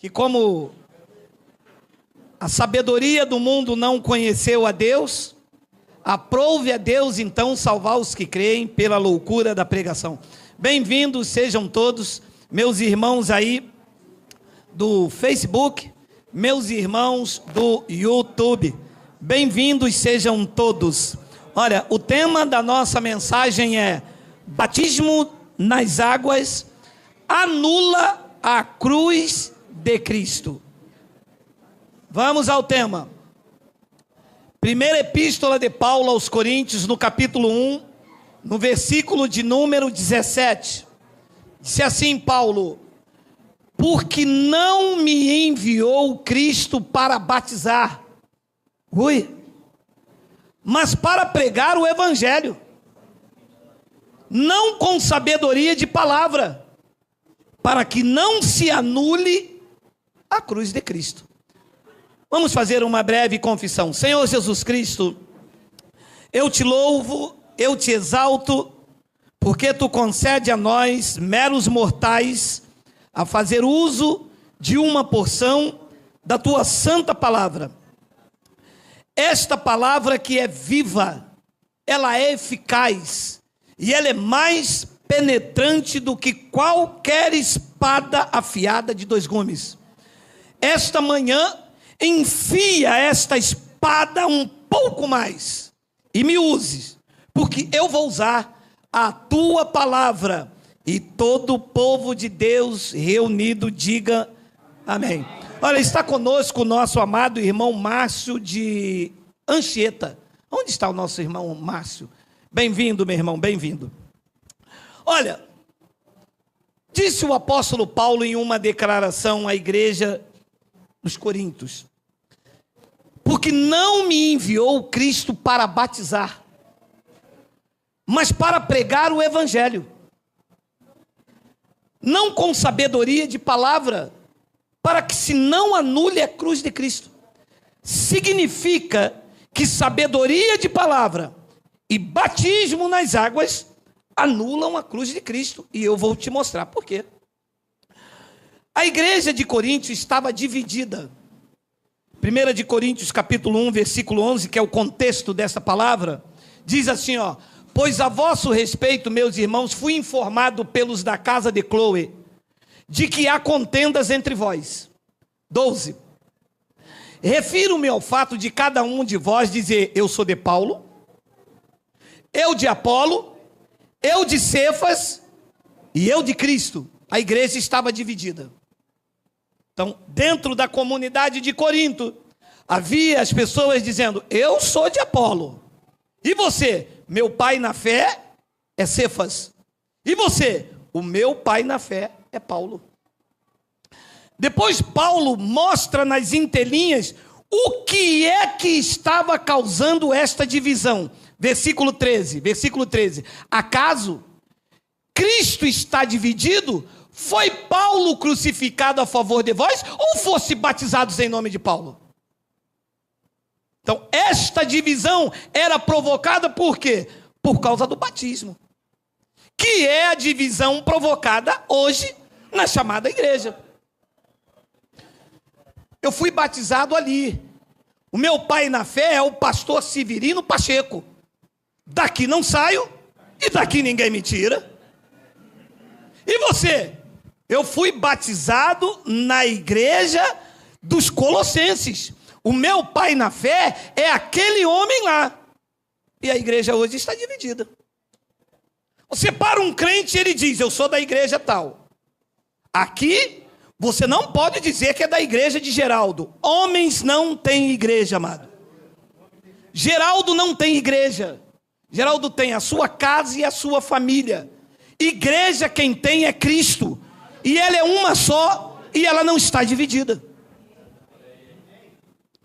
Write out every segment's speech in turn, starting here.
que como a sabedoria do mundo não conheceu a Deus, aprove a Deus então salvar os que creem pela loucura da pregação. Bem-vindos sejam todos, meus irmãos aí do Facebook, meus irmãos do YouTube. Bem-vindos sejam todos. Olha, o tema da nossa mensagem é: batismo nas águas anula a cruz de Cristo. Vamos ao tema. Primeira epístola de Paulo aos Coríntios, no capítulo 1, no versículo de número 17. Disse assim Paulo: porque não me enviou Cristo para batizar, mas para pregar o evangelho, não com sabedoria de palavra, para que não se anule a cruz de Cristo. Vamos fazer uma breve confissão. Senhor Jesus Cristo, eu te louvo, eu te exalto, porque tu concede a nós, meros mortais, a fazer uso de uma porção da tua santa palavra. Esta palavra que é viva, ela é eficaz, e ela é mais penetrante do que qualquer espada afiada de 2 gumes. Esta manhã, enfia esta espada um pouco mais e me use, porque eu vou usar a tua palavra. E todo o povo de Deus reunido diga amém. Olha, está conosco o nosso amado irmão Márcio de Anchieta. Onde está o nosso irmão Márcio? Bem-vindo, meu irmão, bem-vindo. Olha, disse o apóstolo Paulo em uma declaração à igreja dos Coríntios: porque não me enviou Cristo para batizar, mas para pregar o evangelho, não com sabedoria de palavra, para que se não anule a cruz de Cristo. Significa que sabedoria de palavra e batismo nas águas anulam a cruz de Cristo, e eu vou te mostrar por quê. A igreja de Coríntios estava dividida. 1 de Coríntios capítulo 1, versículo 11, que é o contexto dessa palavra, diz assim, ó: pois a vosso respeito, meus irmãos, fui informado pelos da casa de Cloe, de que há contendas entre vós. 12. Refiro-me ao fato de cada um de vós dizer: eu sou de Paulo, eu de Apolo, eu de Cefas e eu de Cristo. A igreja estava dividida. Então, dentro da comunidade de Corinto, havia as pessoas dizendo: eu sou de Apolo. E você? Meu pai na fé é Cefas. E você? O meu pai na fé é Paulo. Depois Paulo mostra nas entrelinhas o que é que estava causando esta divisão. Versículo 13. Acaso Cristo está dividido? Foi Paulo crucificado a favor de vós, ou fosse batizados em nome de Paulo? Então, esta divisão era provocada por quê? Por causa do batismo, que é a divisão provocada hoje na chamada igreja. Eu fui batizado ali. O meu pai na fé é o pastor Severino Pacheco. Daqui não saio e daqui ninguém me tira. E você? Eu fui batizado na igreja dos Colossenses. O meu pai na fé é aquele homem lá. E a igreja hoje está dividida. Você para um crente e ele diz: eu sou da igreja tal. Aqui, você não pode dizer que é da igreja de Geraldo. Homens não têm igreja, amado. Geraldo não tem igreja. Geraldo tem a sua casa e a sua família. Igreja quem tem é Cristo. E ela é uma só, e ela não está dividida.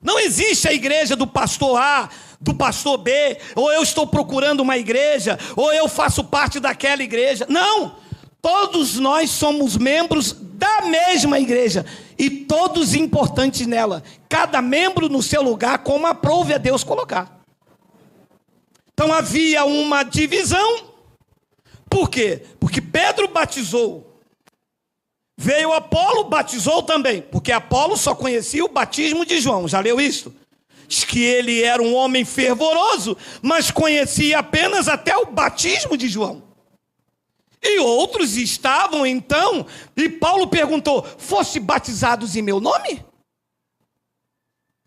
Não existe a igreja do pastor A, do pastor B, ou eu estou procurando uma igreja, ou eu faço parte daquela igreja. Não! Todos nós somos membros da mesma igreja, e todos importantes nela. Cada membro no seu lugar, como aprove a Deus colocar. Então havia uma divisão. Por quê? Porque Pedro batizou Veio Apolo, batizou também, porque Apolo só conhecia o batismo de João. Já leu isso? Diz que ele era um homem fervoroso, mas conhecia apenas até o batismo de João. E outros estavam então, e Paulo perguntou: foste batizados em meu nome?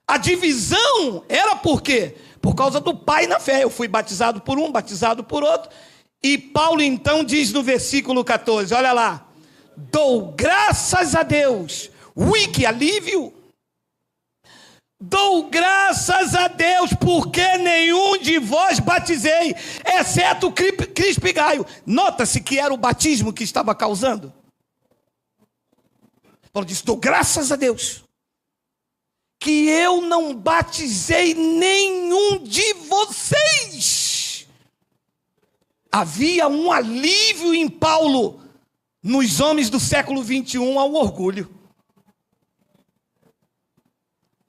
A divisão era por quê? Por causa do pai na fé. Eu fui batizado por um, batizado por outro. E Paulo então diz no versículo 14, olha lá: dou graças a Deus. Ui, que alívio! Dou graças a Deus, porque nenhum de vós batizei, exceto Crispo e Gaio. Nota-se que era o batismo que estava causando. Paulo disse: dou graças a Deus, que eu não batizei nenhum de vocês. Havia um alívio em Paulo, nos homens do século 21, ao orgulho.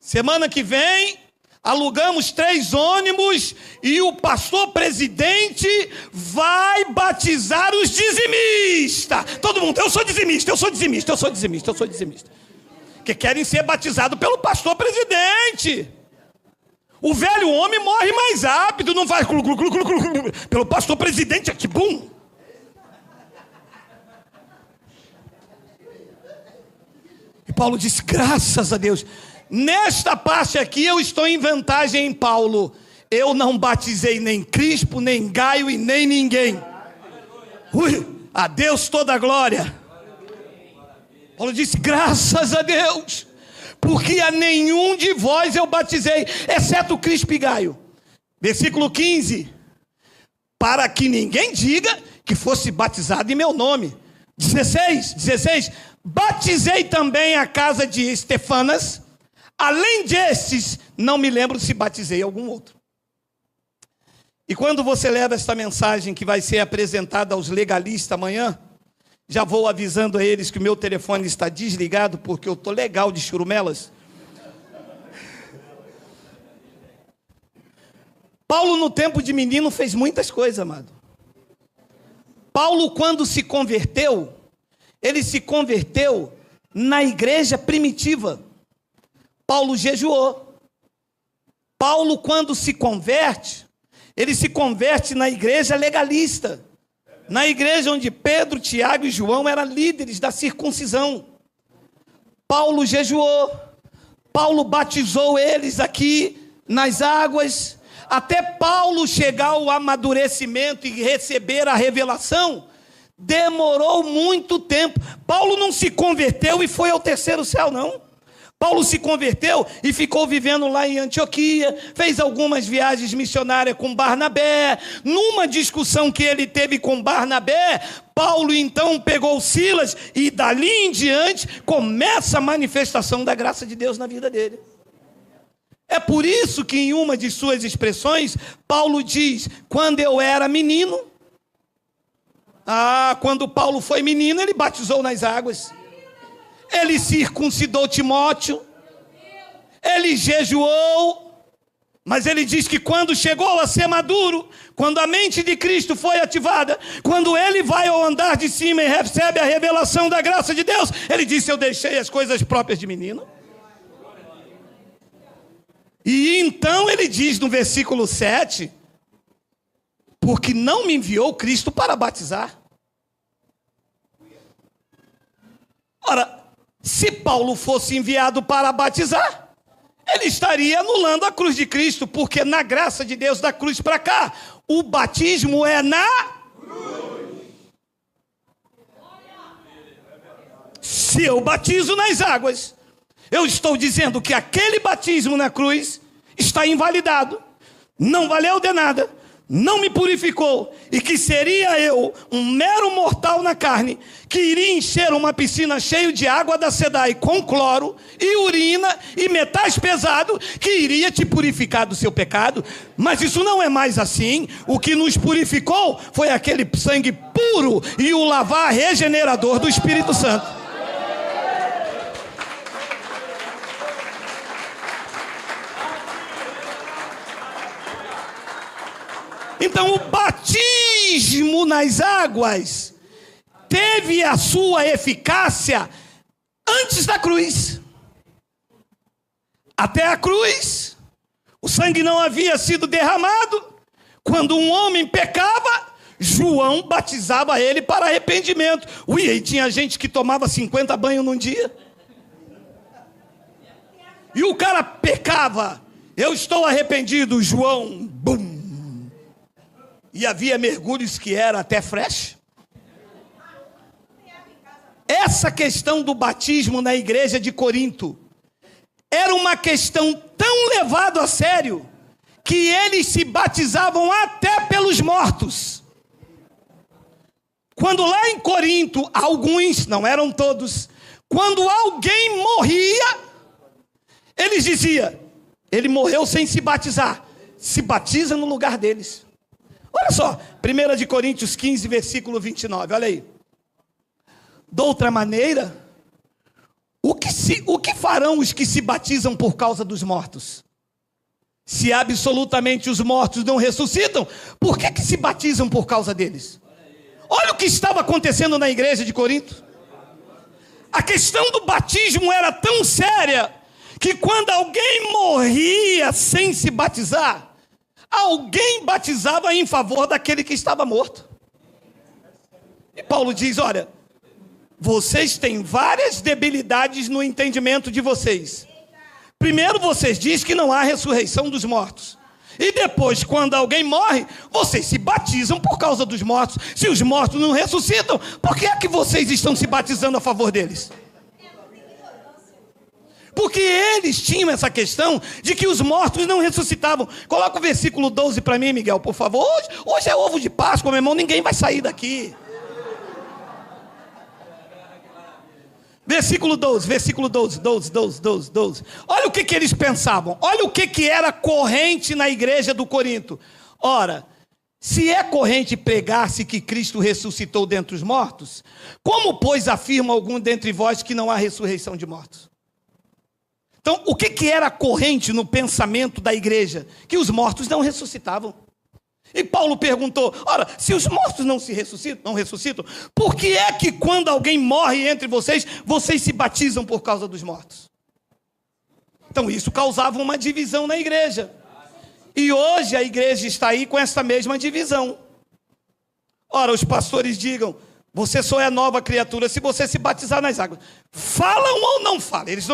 Semana que vem, alugamos 3 ônibus e o pastor presidente vai batizar os dizimistas. Todo mundo: eu sou dizimista, eu sou dizimista, eu sou dizimista, eu sou dizimista. Que querem ser batizados pelo pastor presidente. O velho homem morre mais rápido, não faz pelo pastor presidente aqui, bum. E Paulo disse: graças a Deus. Nesta parte aqui eu estou em vantagem em Paulo. Eu não batizei nem Crispo, nem Gaio e nem ninguém. A Deus toda a glória. Paulo disse: graças a Deus, porque a nenhum de vós eu batizei, exceto Crispo e Gaio. Versículo 15: para que ninguém diga que fosse batizado em meu nome. 16, batizei também a casa de Estefanas. Além destes, não me lembro se batizei algum outro. E quando você leva esta mensagem que vai ser apresentada aos legalistas amanhã, já vou avisando a eles que o meu telefone está desligado, porque eu estou legal de churumelas. Paulo, no tempo de menino, fez muitas coisas, amado. Paulo, quando se converteu, ele se converteu na igreja primitiva. Paulo jejuou. Paulo, quando se converte, ele se converte na igreja legalista. Na igreja onde Pedro, Tiago e João eram líderes da circuncisão. Paulo jejuou. Paulo batizou eles aqui nas águas. Até Paulo chegar ao amadurecimento e receber a revelação, demorou muito tempo. Paulo não se converteu e foi ao terceiro céu, não. Paulo se converteu e ficou vivendo lá em Antioquia, fez algumas viagens missionárias com Barnabé. Numa discussão que ele teve com Barnabé, Paulo então pegou Silas e dali em diante começa a manifestação da graça de Deus na vida dele. É por isso que em uma de suas expressões, Paulo diz: quando eu era menino, quando Paulo foi menino, ele batizou nas águas. Ele circuncidou Timóteo, ele jejuou, mas ele diz que quando chegou a ser maduro, quando a mente de Cristo foi ativada, quando ele vai ao andar de cima e recebe a revelação da graça de Deus, ele disse: eu deixei as coisas próprias de menino. E então ele diz no versículo 7, porque não me enviou Cristo para batizar. Ora, se Paulo fosse enviado para batizar, ele estaria anulando a cruz de Cristo, porque na graça de Deus, da cruz para cá, o batismo é na cruz. Se eu batizo nas águas, eu estou dizendo que aquele batismo na cruz está invalidado, não valeu de nada, não me purificou, e que seria eu, um mero mortal na carne, que iria encher uma piscina cheia de água da Sedai com cloro e urina e metais pesados, que iria te purificar do seu pecado. Mas isso não é mais assim. O que nos purificou foi aquele sangue puro e o lavar regenerador do Espírito Santo. Então o batismo nas águas teve teve a sua eficácia antes da cruz. Até a cruz, o sangue não havia sido derramado. Quando um homem pecava, João batizava ele para arrependimento. Ui, e tinha gente que tomava 50 banhos num dia. E o cara pecava. Eu estou arrependido, João. Bum. E havia mergulhos que era até fresh. Essa questão do batismo na igreja de Corinto era uma questão tão levada a sério que eles se batizavam até pelos mortos. Quando lá em Corinto, alguns, não eram todos, quando alguém morria, eles diziam, ele morreu sem se batizar, se batiza no lugar deles. Olha só, 1 de Coríntios 15, versículo 29, olha aí. De outra maneira, o que farão os que se batizam por causa dos mortos? Se absolutamente os mortos não ressuscitam, por que se batizam por causa deles? Olha o que estava acontecendo na igreja de Corinto. A questão do batismo era tão séria, que quando alguém morria sem se batizar, alguém batizava em favor daquele que estava morto. E Paulo diz, olha, vocês têm várias debilidades no entendimento de vocês. Primeiro, vocês dizem que não há ressurreição dos mortos. E depois, quando alguém morre, vocês se batizam por causa dos mortos. Se os mortos não ressuscitam, por que é que vocês estão se batizando a favor deles? Porque eles tinham essa questão de que os mortos não ressuscitavam. Coloca o versículo 12 para mim, Miguel, por favor. Hoje é ovo de Páscoa, meu irmão, ninguém vai sair daqui. Versículo 12. Olha o que eles pensavam. Olha o que era corrente na igreja do Corinto. Ora, se é corrente pregar-se que Cristo ressuscitou dentre os mortos, como, pois, afirma algum dentre vós que não há ressurreição de mortos? Então, o que era corrente no pensamento da igreja? Que os mortos não ressuscitavam. E Paulo perguntou, ora, se os mortos não ressuscitam, por que é que quando alguém morre entre vocês, vocês se batizam por causa dos mortos? Então isso causava uma divisão na igreja. E hoje a igreja está aí com essa mesma divisão. Ora, os pastores digam, você só é nova criatura se você se batizar nas águas. Falam ou não falam? Eles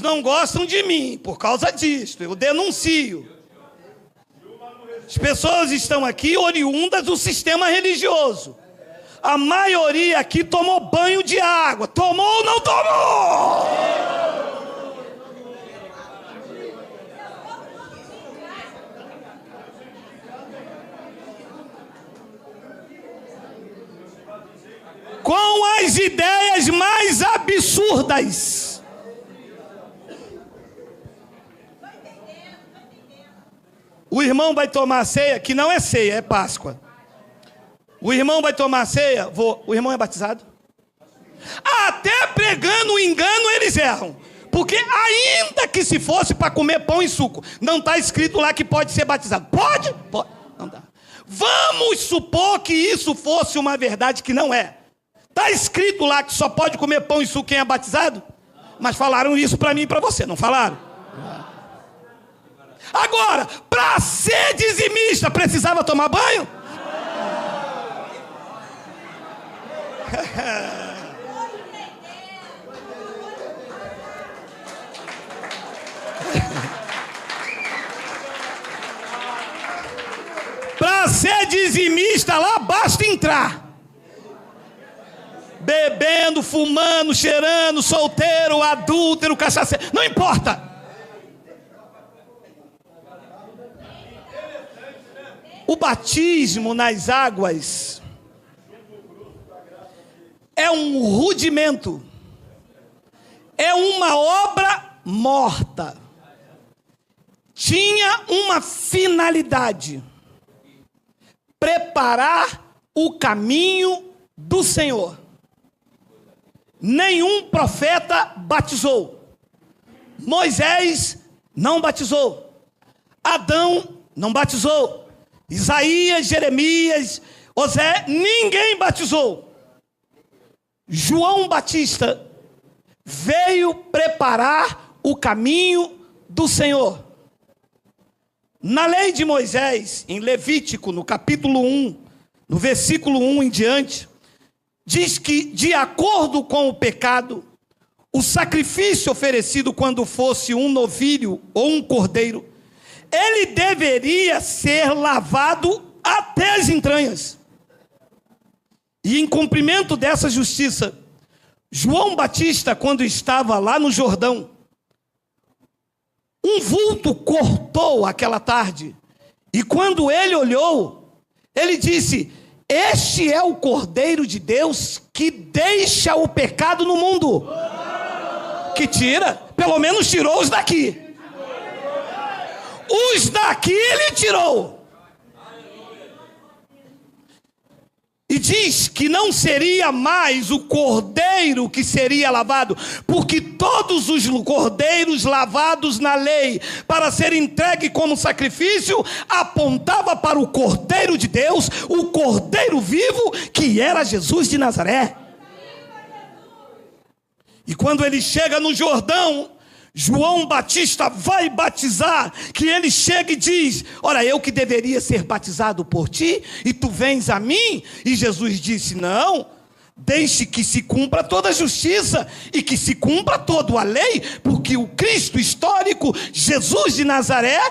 não gostam de mim por causa disso, eu denuncio. As pessoas estão aqui oriundas do sistema religioso. A maioria aqui tomou banho de água. Tomou ou não tomou? Com as ideias mais absurdas. O irmão vai tomar ceia, que não é ceia, é Páscoa. O irmão vai tomar ceia, o irmão é batizado? Até pregando o engano eles erram. Porque ainda que se fosse para comer pão e suco, não está escrito lá que pode ser batizado. Pode? Pode. Não dá. Vamos supor que isso fosse uma verdade que não é. Está escrito lá que só pode comer pão e suco quem é batizado? Mas falaram isso para mim e para você, não falaram? Agora, para ser dizimista, precisava tomar banho? Para ser dizimista lá, basta entrar. Bebendo, fumando, cheirando, solteiro, adúltero, cachaceiro, não importa. O batismo nas águas é um rudimento, é uma obra morta. Tinha uma finalidade: preparar o caminho do Senhor. Nenhum profeta batizou. Moisés não batizou. Adão não batizou. Isaías, Jeremias, Osé, ninguém batizou. João Batista veio preparar o caminho do Senhor. Na lei de Moisés, em Levítico, no capítulo 1, no versículo 1 em diante, diz que, de acordo com o pecado, o sacrifício oferecido quando fosse um novilho ou um cordeiro, ele deveria ser lavado até as entranhas. E em cumprimento dessa justiça, João Batista, quando estava lá no Jordão, um vulto cortou aquela tarde. E quando ele olhou, ele disse: este é o Cordeiro de Deus que deixa o pecado no mundo. Que tira, pelo menos tirou os daqui. Os daqui ele tirou. E diz que não seria mais o cordeiro que seria lavado, porque todos os cordeiros lavados na lei para ser entregue como sacrifício apontava para o Cordeiro de Deus, o Cordeiro vivo, que era Jesus de Nazaré. E quando ele chega no Jordão, João Batista vai batizar, que ele chega e diz: ora, eu que deveria ser batizado por ti, e tu vens a mim? E Jesus disse: não, deixe que se cumpra toda a justiça, e que se cumpra toda a lei, porque o Cristo histórico, Jesus de Nazaré,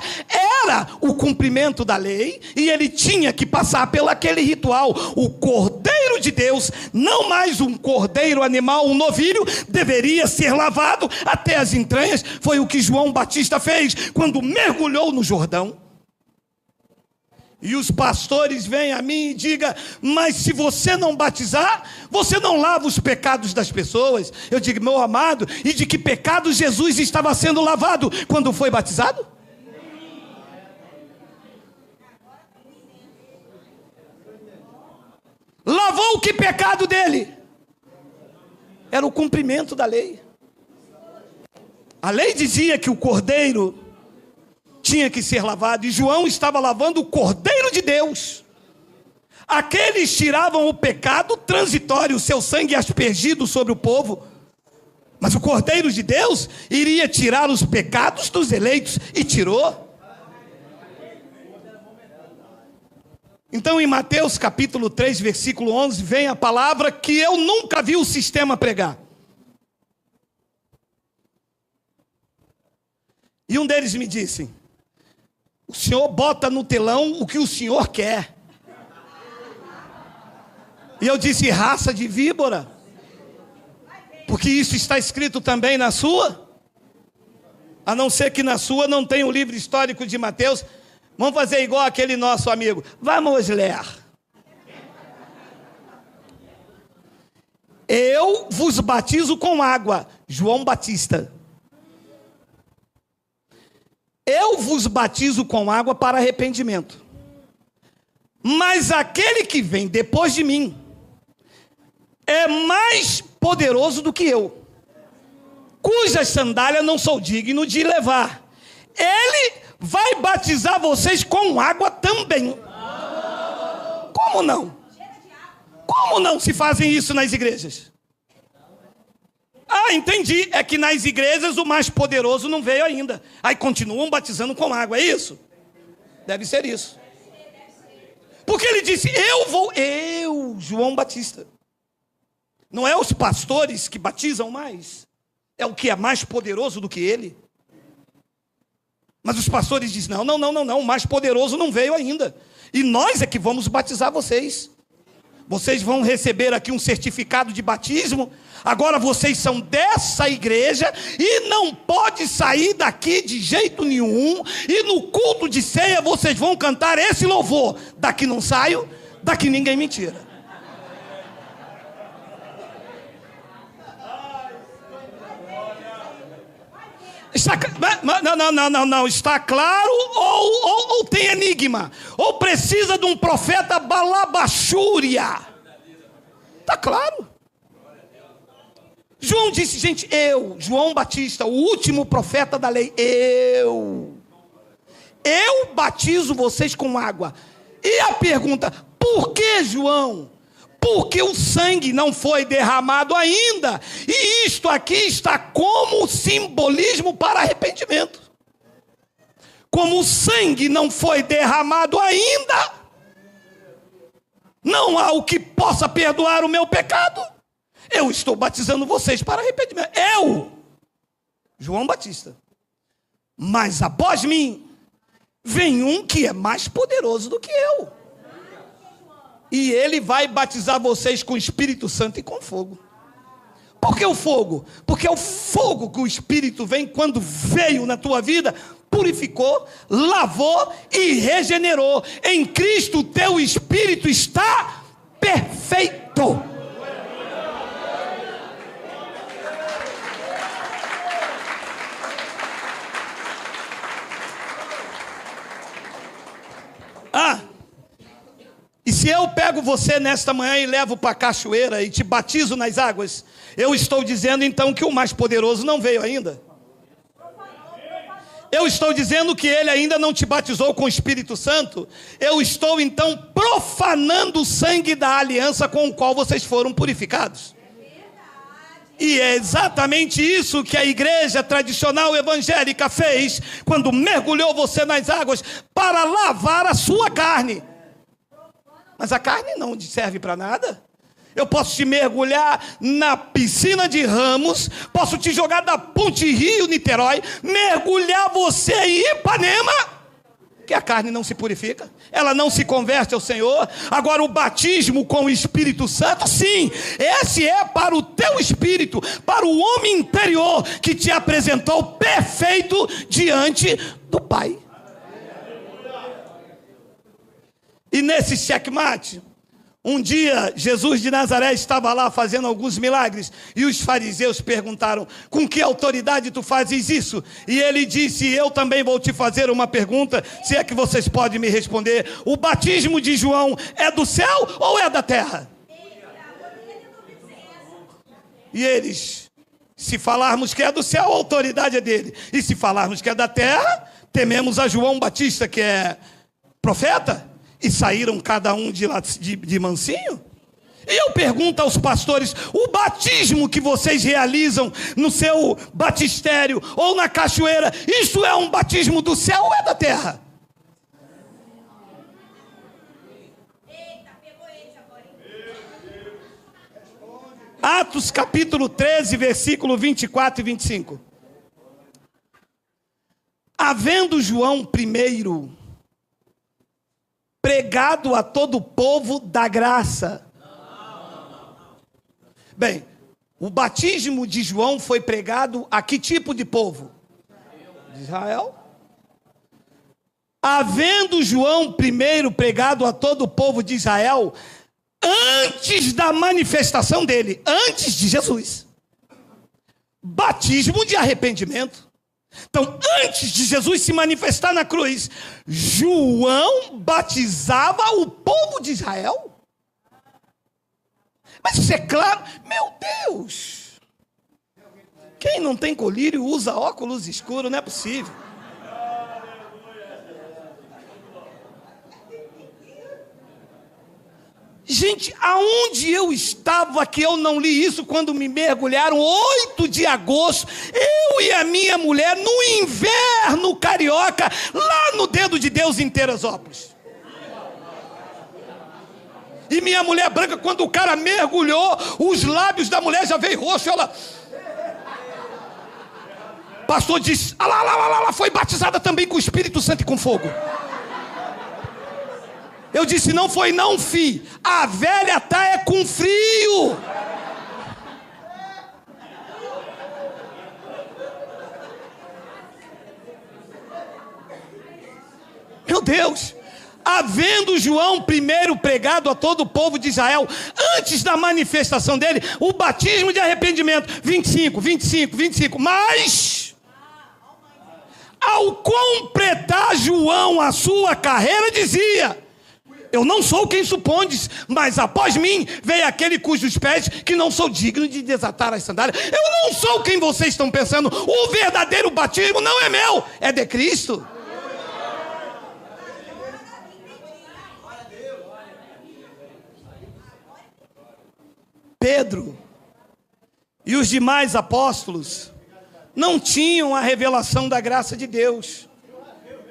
era o cumprimento da lei, e ele tinha que passar pelo aquele ritual. O Cordeiro de Deus, não mais um cordeiro animal, um novilho, deveria ser lavado até as entranhas. Foi o que João Batista fez quando mergulhou no Jordão. E os pastores vêm a mim e digam: mas se você não batizar, você não lava os pecados das pessoas. Eu digo: meu amado, e de que pecado Jesus estava sendo lavado quando foi batizado? Lavou que pecado dele? Era o cumprimento da lei. A lei dizia que o cordeiro tinha que ser lavado, e João estava lavando o Cordeiro de Deus. Aqueles tiravam o pecado transitório, o seu sangue aspergido sobre o povo, mas o Cordeiro de Deus iria tirar os pecados dos eleitos, e tirou. Então em Mateus capítulo 3, versículo 11, vem a palavra que eu nunca vi o sistema pregar. E um deles me disse: o senhor bota no telão o que o senhor quer. E eu disse: raça de víbora, porque isso está escrito também na sua? A não ser que na sua não tenha o livro histórico de Mateus. Vamos fazer igual aquele nosso amigo. Vamos ler. Eu vos batizo com água. João Batista. Eu vos batizo com água para arrependimento. Mas aquele que vem depois de mim é mais poderoso do que eu, cujas sandálias não sou digno de levar. Ele vai batizar vocês com água também. Como não? Como não se fazem isso nas igrejas? Ah, entendi. É que nas igrejas o mais poderoso não veio ainda. Aí continuam batizando com água, é isso? Deve ser isso. Porque ele disse: eu, João Batista. Não é os pastores que batizam mais, é o que é mais poderoso do que ele. Mas os pastores dizem: não, o mais poderoso não veio ainda. E nós é que vamos batizar vocês. Vocês vão receber aqui um certificado de batismo. Agora vocês são dessa igreja e não pode sair daqui de jeito nenhum. E no culto de ceia vocês vão cantar esse louvor: daqui não saio, daqui ninguém me tira. Está, não, está claro ou tem enigma? Ou precisa de um profeta balabachúria? Está claro. João disse: gente, João Batista, o último profeta da lei, eu batizo vocês com água. E a pergunta: Por que, João? Porque o sangue não foi derramado ainda. E isto aqui está como simbolismo para arrependimento. Como o sangue não foi derramado ainda, não há o que possa perdoar o meu pecado. Eu estou batizando vocês para arrependimento. Eu, João Batista. Mas após mim, vem um que é mais poderoso do que eu. E ele vai batizar vocês com o Espírito Santo e com fogo. Por que o fogo? Porque é o fogo que o Espírito vem quando veio na tua vida, purificou, lavou e regenerou. Em Cristo o teu espírito está perfeito. E se eu pego você nesta manhã e levo para a cachoeira e te batizo nas águas, eu estou dizendo então que o mais poderoso não veio ainda. Eu estou dizendo que ele ainda não te batizou com o Espírito Santo. Eu estou então profanando o sangue da aliança com o qual vocês foram purificados. E é exatamente isso que a igreja tradicional evangélica fez quando mergulhou você nas águas para lavar a sua carne. Mas a carne não serve para nada. Eu posso te mergulhar na piscina de Ramos, posso te jogar da Ponte Rio-Niterói, mergulhar você em Ipanema, que a carne não se purifica, ela não se converte ao Senhor. Agora o batismo com o Espírito Santo, sim, esse é para o teu espírito, para o homem interior que te apresentou perfeito diante do Pai. E nesse checkmate, um dia Jesus de Nazaré estava lá fazendo alguns milagres e os fariseus perguntaram: com que autoridade tu fazes isso? E ele disse: eu também vou te fazer uma pergunta, se é que vocês podem me responder. O batismo de João é do céu ou é da terra? E eles: se falarmos que é do céu, a autoridade é dele, e se falarmos que é da terra, tememos a João Batista, que é profeta. E saíram cada um de mansinho? E eu pergunto aos pastores: o batismo que vocês realizam no seu batistério ou na cachoeira, isso é um batismo do céu ou é da terra? Atos capítulo 13, versículo 24 e 25. Havendo João primeiro pregado a todo o povo da graça. Bem, o batismo de João foi pregado a que tipo de povo? De Israel. Havendo João primeiro pregado a todo o povo de Israel, antes da manifestação dele, antes de Jesus. Batismo de arrependimento. Então, antes de Jesus se manifestar na cruz, João batizava o povo de Israel. Mas isso é claro, meu Deus. Quem não tem colírio usa óculos escuros, não é possível. Gente, aonde eu estava que eu não li isso quando me mergulharam 8 de agosto, eu e a minha mulher, no inverno carioca, lá no Dedo de Deus em Teresópolis. E minha mulher branca, quando o cara mergulhou, os lábios da mulher já veio roxo, ela... O pastor disse: ela foi batizada também com o Espírito Santo e com fogo. Eu disse: não foi não, fi. A velha tá é com frio. Meu Deus. Havendo João primeiro pregado a todo o povo de Israel, antes da manifestação dele, o batismo de arrependimento. 25. Mas, ao completar João a sua carreira, dizia: eu não sou quem supondes, mas após mim veio aquele cujos pés que não sou digno de desatar as sandálias. Eu não sou quem vocês estão pensando. O verdadeiro batismo não é meu, é de Cristo. Pedro e os demais apóstolos não tinham a revelação da graça de Deus.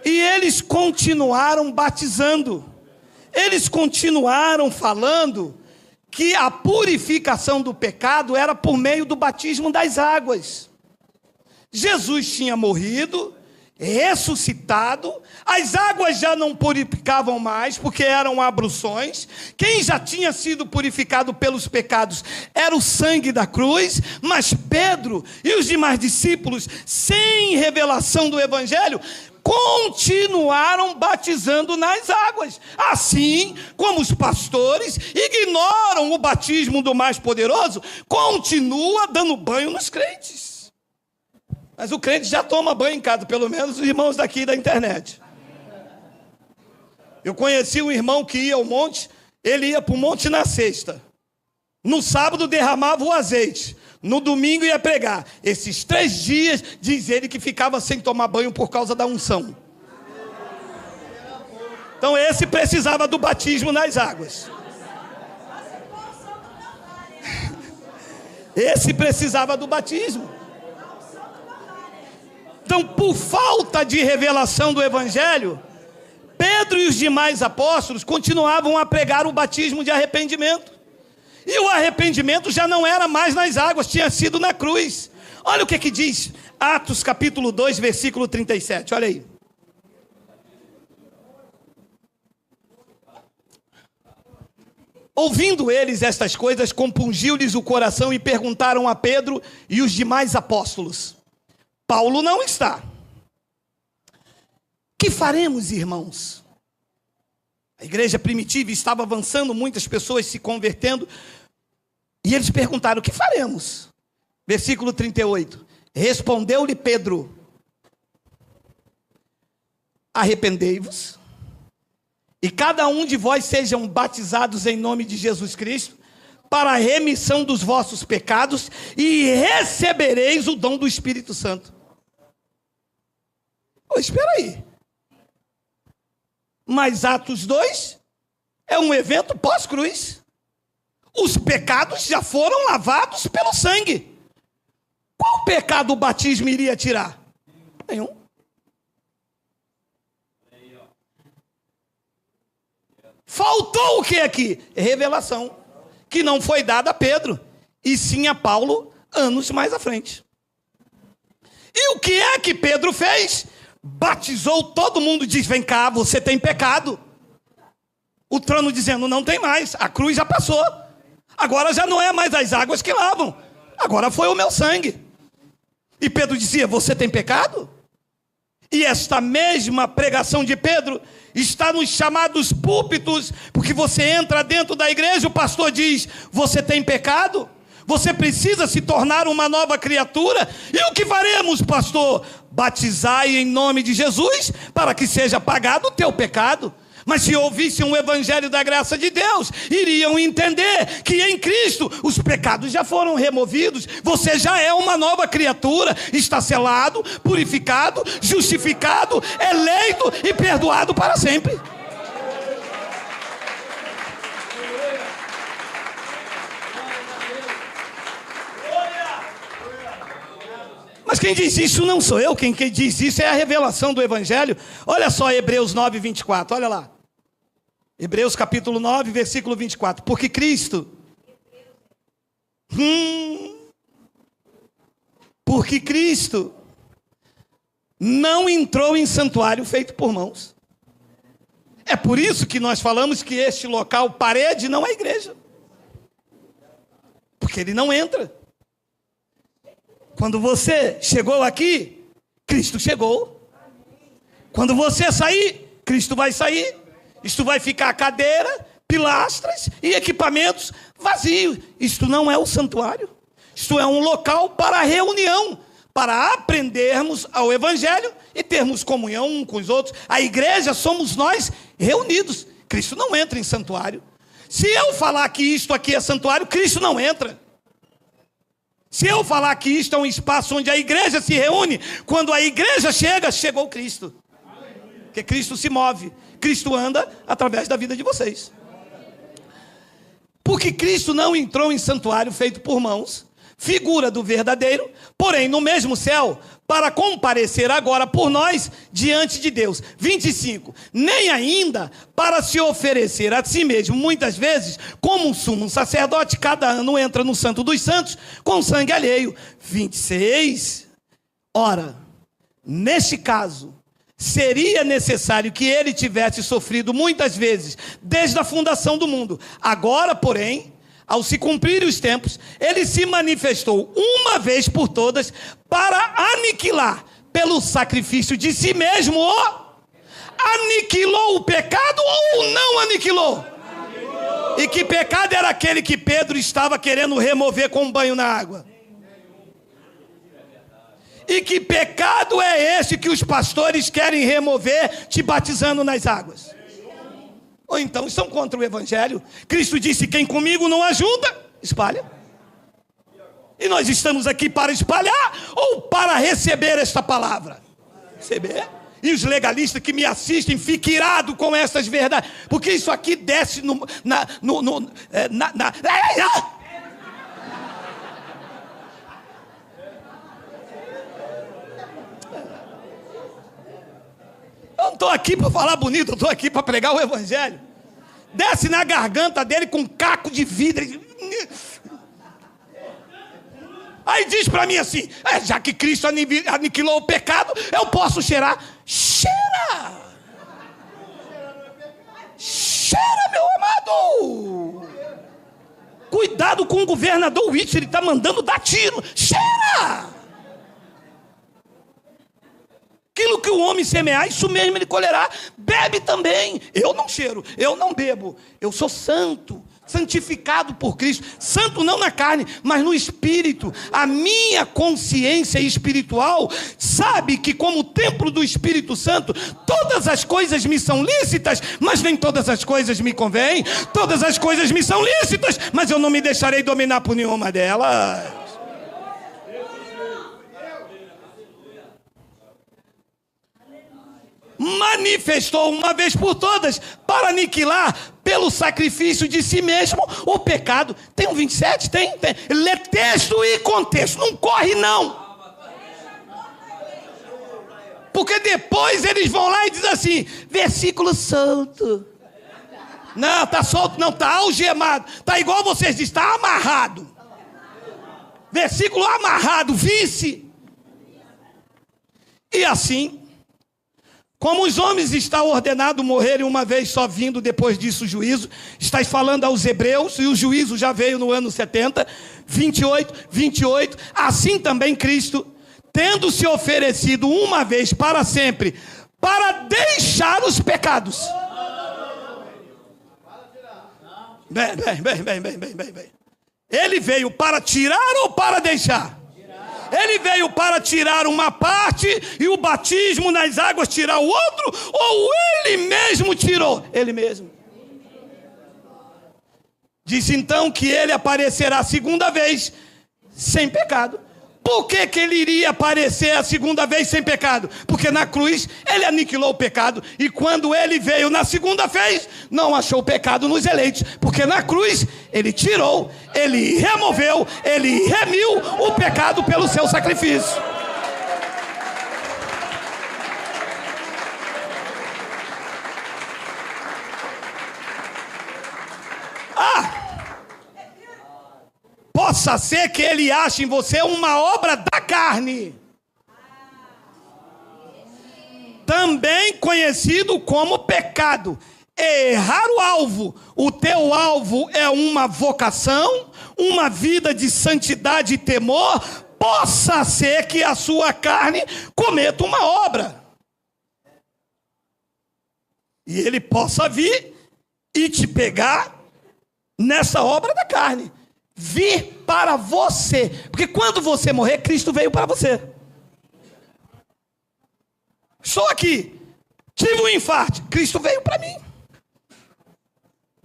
E eles continuaram batizando. Eles continuaram falando que a purificação do pecado era por meio do batismo das águas. Jesus tinha morrido, ressuscitado, as águas já não purificavam mais, porque eram abluções. Quem já tinha sido purificado pelos pecados era o sangue da cruz, mas Pedro e os demais discípulos, sem revelação do evangelho, continuaram batizando nas águas, assim como os pastores ignoram o batismo do mais poderoso, continua dando banho nos crentes. Mas o crente já toma banho em casa, pelo menos os irmãos daqui da internet. Eu conheci um irmão que ia ao monte, ele ia para o monte na sexta, no sábado derramava o azeite, no domingo ia pregar. Esses 3 dias, diz ele que ficava sem tomar banho por causa da unção. Então esse precisava do batismo nas águas. Esse precisava do batismo. Então, por falta de revelação do evangelho, Pedro e os demais apóstolos continuavam a pregar o batismo de arrependimento. E o arrependimento já não era mais nas águas, tinha sido na cruz. Olha o que diz Atos capítulo 2, versículo 37, olha aí. Ouvindo eles estas coisas, compungiu-lhes o coração e perguntaram a Pedro e os demais apóstolos: Paulo não está. Que faremos, irmãos? A igreja primitiva estava avançando, muitas pessoas se convertendo. E eles perguntaram: o que faremos? Versículo 38. Respondeu-lhe Pedro: arrependei-vos, e cada um de vós sejam batizados em nome de Jesus Cristo, para a remissão dos vossos pecados, e recebereis o dom do Espírito Santo. Espera aí. Mas Atos 2 é um evento pós-cruz. Os pecados já foram lavados pelo sangue. Qual pecado o batismo iria tirar? Nenhum. Faltou o que aqui? Revelação, que não foi dada a Pedro, e sim a Paulo, anos mais à frente. E o que é que Pedro fez? Batizou todo mundo, diz: vem cá, você tem pecado. O trono dizendo: não tem mais, a cruz já passou. Agora já não é mais as águas que lavam, agora foi o meu sangue. E Pedro dizia: você tem pecado? E esta mesma pregação de Pedro está nos chamados púlpitos, porque você entra dentro da igreja, o pastor diz: você tem pecado? Você precisa se tornar uma nova criatura. E o que faremos, pastor? Batizai em nome de Jesus, para que seja apagado o teu pecado. Mas se ouvissem o evangelho da graça de Deus, iriam entender que em Cristo os pecados já foram removidos. Você já é uma nova criatura, está selado, purificado, justificado, eleito e perdoado para sempre. Mas quem diz isso não sou eu, quem diz isso é a revelação do evangelho. Olha só Hebreus 9, 24, olha lá. Hebreus capítulo 9, versículo 24. Porque Cristo... Porque Cristo não entrou em santuário feito por mãos. É por isso que nós falamos que este local, parede, não é igreja. Porque ele não entra. Quando você chegou aqui, Cristo chegou. Quando você sair, Cristo vai sair. Isto vai ficar cadeira, pilastras e equipamentos vazios. Isto não é o santuário. Isto é um local para reunião, para aprendermos ao evangelho e termos comunhão uns com os outros. A igreja somos nós reunidos. Cristo não entra em santuário. Se eu falar que isto aqui é santuário, Cristo não entra. Se eu falar que isto é um espaço onde a igreja se reúne, quando a igreja chega, chegou Cristo. Porque Cristo se move, Cristo anda através da vida de vocês. Porque Cristo não entrou em santuário feito por mãos, figura do verdadeiro, porém no mesmo céu, para comparecer agora por nós diante de Deus. 25. Nem ainda para se oferecer a si mesmo, muitas vezes, como um sumo sacerdote, cada ano entra no Santo dos Santos com sangue alheio. 26. Ora, neste caso, seria necessário que ele tivesse sofrido muitas vezes, desde a fundação do mundo. Agora, porém, ao se cumprir os tempos, ele se manifestou uma vez por todas para aniquilar, pelo sacrifício de si mesmo, aniquilou o pecado ou não aniquilou? E que pecado era aquele que Pedro estava querendo remover com um banho na água? E que pecado é esse que os pastores querem remover te batizando nas águas? Ou então estão contra o evangelho. Cristo disse: quem comigo não ajuda, espalha. E nós estamos aqui para espalhar ou para receber esta palavra? Receber. E os legalistas que me assistem fiquem irados com essas verdades, porque isso aqui desce Eu não estou aqui para falar bonito, eu estou aqui para pregar o evangelho. Desce na garganta dele com um caco de vidro. Aí diz para mim assim: já que Cristo aniquilou o pecado, eu posso cheirar. Cheira! Cheira, meu amado! Cuidado com o governador Whitson, ele está mandando dar tiro. Cheira! Aquilo que o homem semear, isso mesmo ele colherá. Bebe também. Eu não cheiro, eu não bebo. Eu sou santo, santificado por Cristo. Santo não na carne, mas no espírito. A minha consciência espiritual sabe que, como templo do Espírito Santo, todas as coisas me são lícitas, mas nem todas as coisas me convêm. Todas as coisas me são lícitas, mas eu não me deixarei dominar por nenhuma delas. Manifestou uma vez por todas para aniquilar pelo sacrifício de si mesmo o pecado. Tem um 27? Tem. Lê texto e contexto, não corre não. Porque depois eles vão lá e dizem assim: versículo solto. Não, está solto não, está algemado. Está igual vocês dizem, está amarrado. Versículo amarrado, vice. E assim, como os homens está ordenado morrerem uma vez só, vindo depois disso o juízo, estás falando aos hebreus, e o juízo já veio no ano 70, 28, assim também Cristo, tendo se oferecido uma vez para sempre, para deixar os pecados. Bem. Ele veio para tirar ou para deixar? Ele veio para tirar uma parte e o batismo nas águas tirar o outro, ou ele mesmo tirou? Ele mesmo. Disse então que ele aparecerá a segunda vez sem pecado. Por que ele iria aparecer a segunda vez sem pecado? Porque na cruz ele aniquilou o pecado, e quando ele veio na segunda vez, não achou pecado nos eleitos, porque na cruz ele tirou, ele removeu, ele remiu o pecado pelo seu sacrifício. Possa ser que ele ache em você uma obra da carne, também conhecido como pecado. Errar o alvo. O teu alvo é uma vocação, uma vida de santidade e temor. Possa ser que a sua carne cometa uma obra, e ele possa vir e te pegar nessa obra da carne. Vir para você, porque quando você morrer, Cristo veio para você. Estou aqui, tive um infarto, Cristo veio para mim,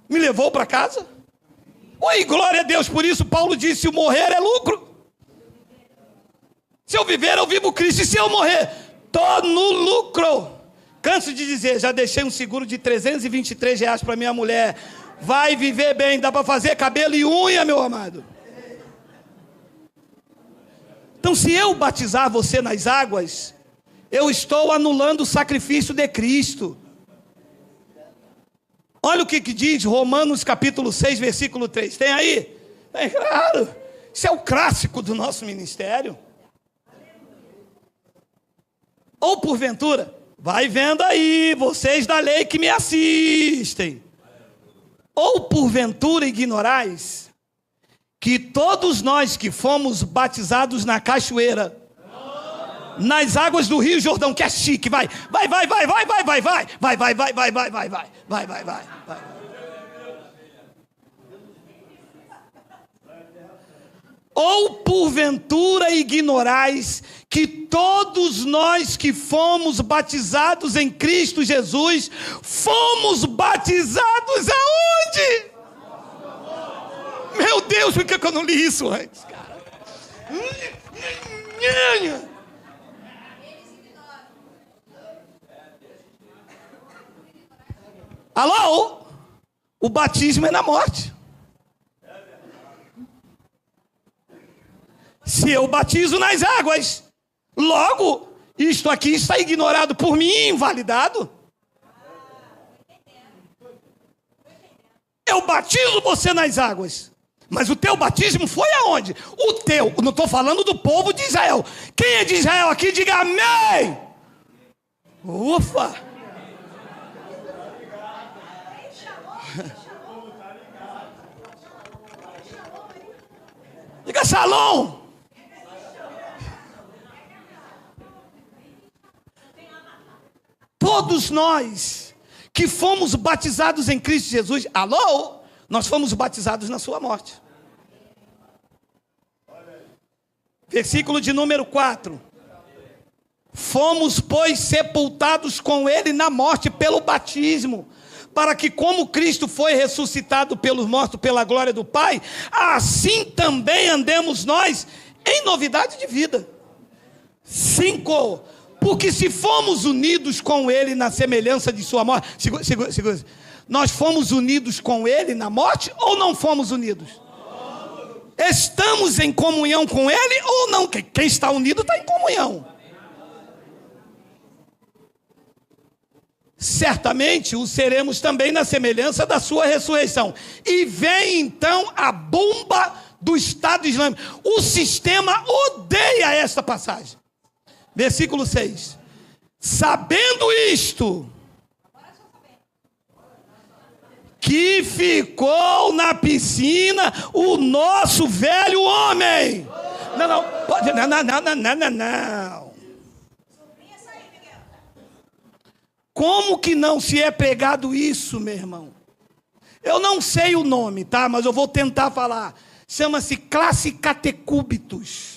me levou para casa. Oi, glória a Deus. Por isso Paulo disse: o morrer é lucro. Se eu viver, eu vivo Cristo, e se eu morrer, estou no lucro. Canso de dizer, já deixei um seguro de R$323 para minha mulher, vai viver bem. Dá para fazer cabelo e unha, meu amado. Então, se eu batizar você nas águas, eu estou anulando o sacrifício de Cristo. Olha o que diz Romanos capítulo 6, versículo 3. Tem aí? É claro. Isso é o clássico do nosso ministério. Ou porventura, vai vendo aí, vocês da lei que me assistem. Ou porventura ignorais que todos nós que fomos batizados na cachoeira, nas águas do Rio Jordão, que é chique, vai. Ou porventura ignorais que todos nós que fomos batizados em Cristo Jesus, fomos batizados aonde? Meu Deus, por que eu não li isso antes, cara? Alô? O batismo é na morte. Se eu batizo nas águas, logo, isto aqui está ignorado por mim e invalidado. Eu batizo você nas águas, mas o teu batismo foi aonde? O teu, não estou falando do povo de Israel. Quem é de Israel aqui, diga amém. Ufa. Diga shalom. Todos nós que fomos batizados em Cristo Jesus, alô, nós fomos batizados na sua morte. Versículo de número 4. Fomos, pois, sepultados com ele na morte pelo batismo, para que como Cristo foi ressuscitado pelos mortos pela glória do Pai, assim também andemos nós em novidade de vida. 5. Porque se fomos unidos com ele na semelhança de sua morte, segura. Nós fomos unidos com ele na morte ou não fomos unidos? Estamos em comunhão com ele ou não? Quem está unido está em comunhão. Certamente o seremos também na semelhança da sua ressurreição. E vem então a bomba do Estado Islâmico. O sistema odeia esta passagem. Versículo 6. Sabendo isto, que ficou na piscina o nosso velho homem. Não. Como que não se é pregado isso, meu irmão? Eu não sei o nome, tá? Mas eu vou tentar falar. Chama-se classe catecúbitos.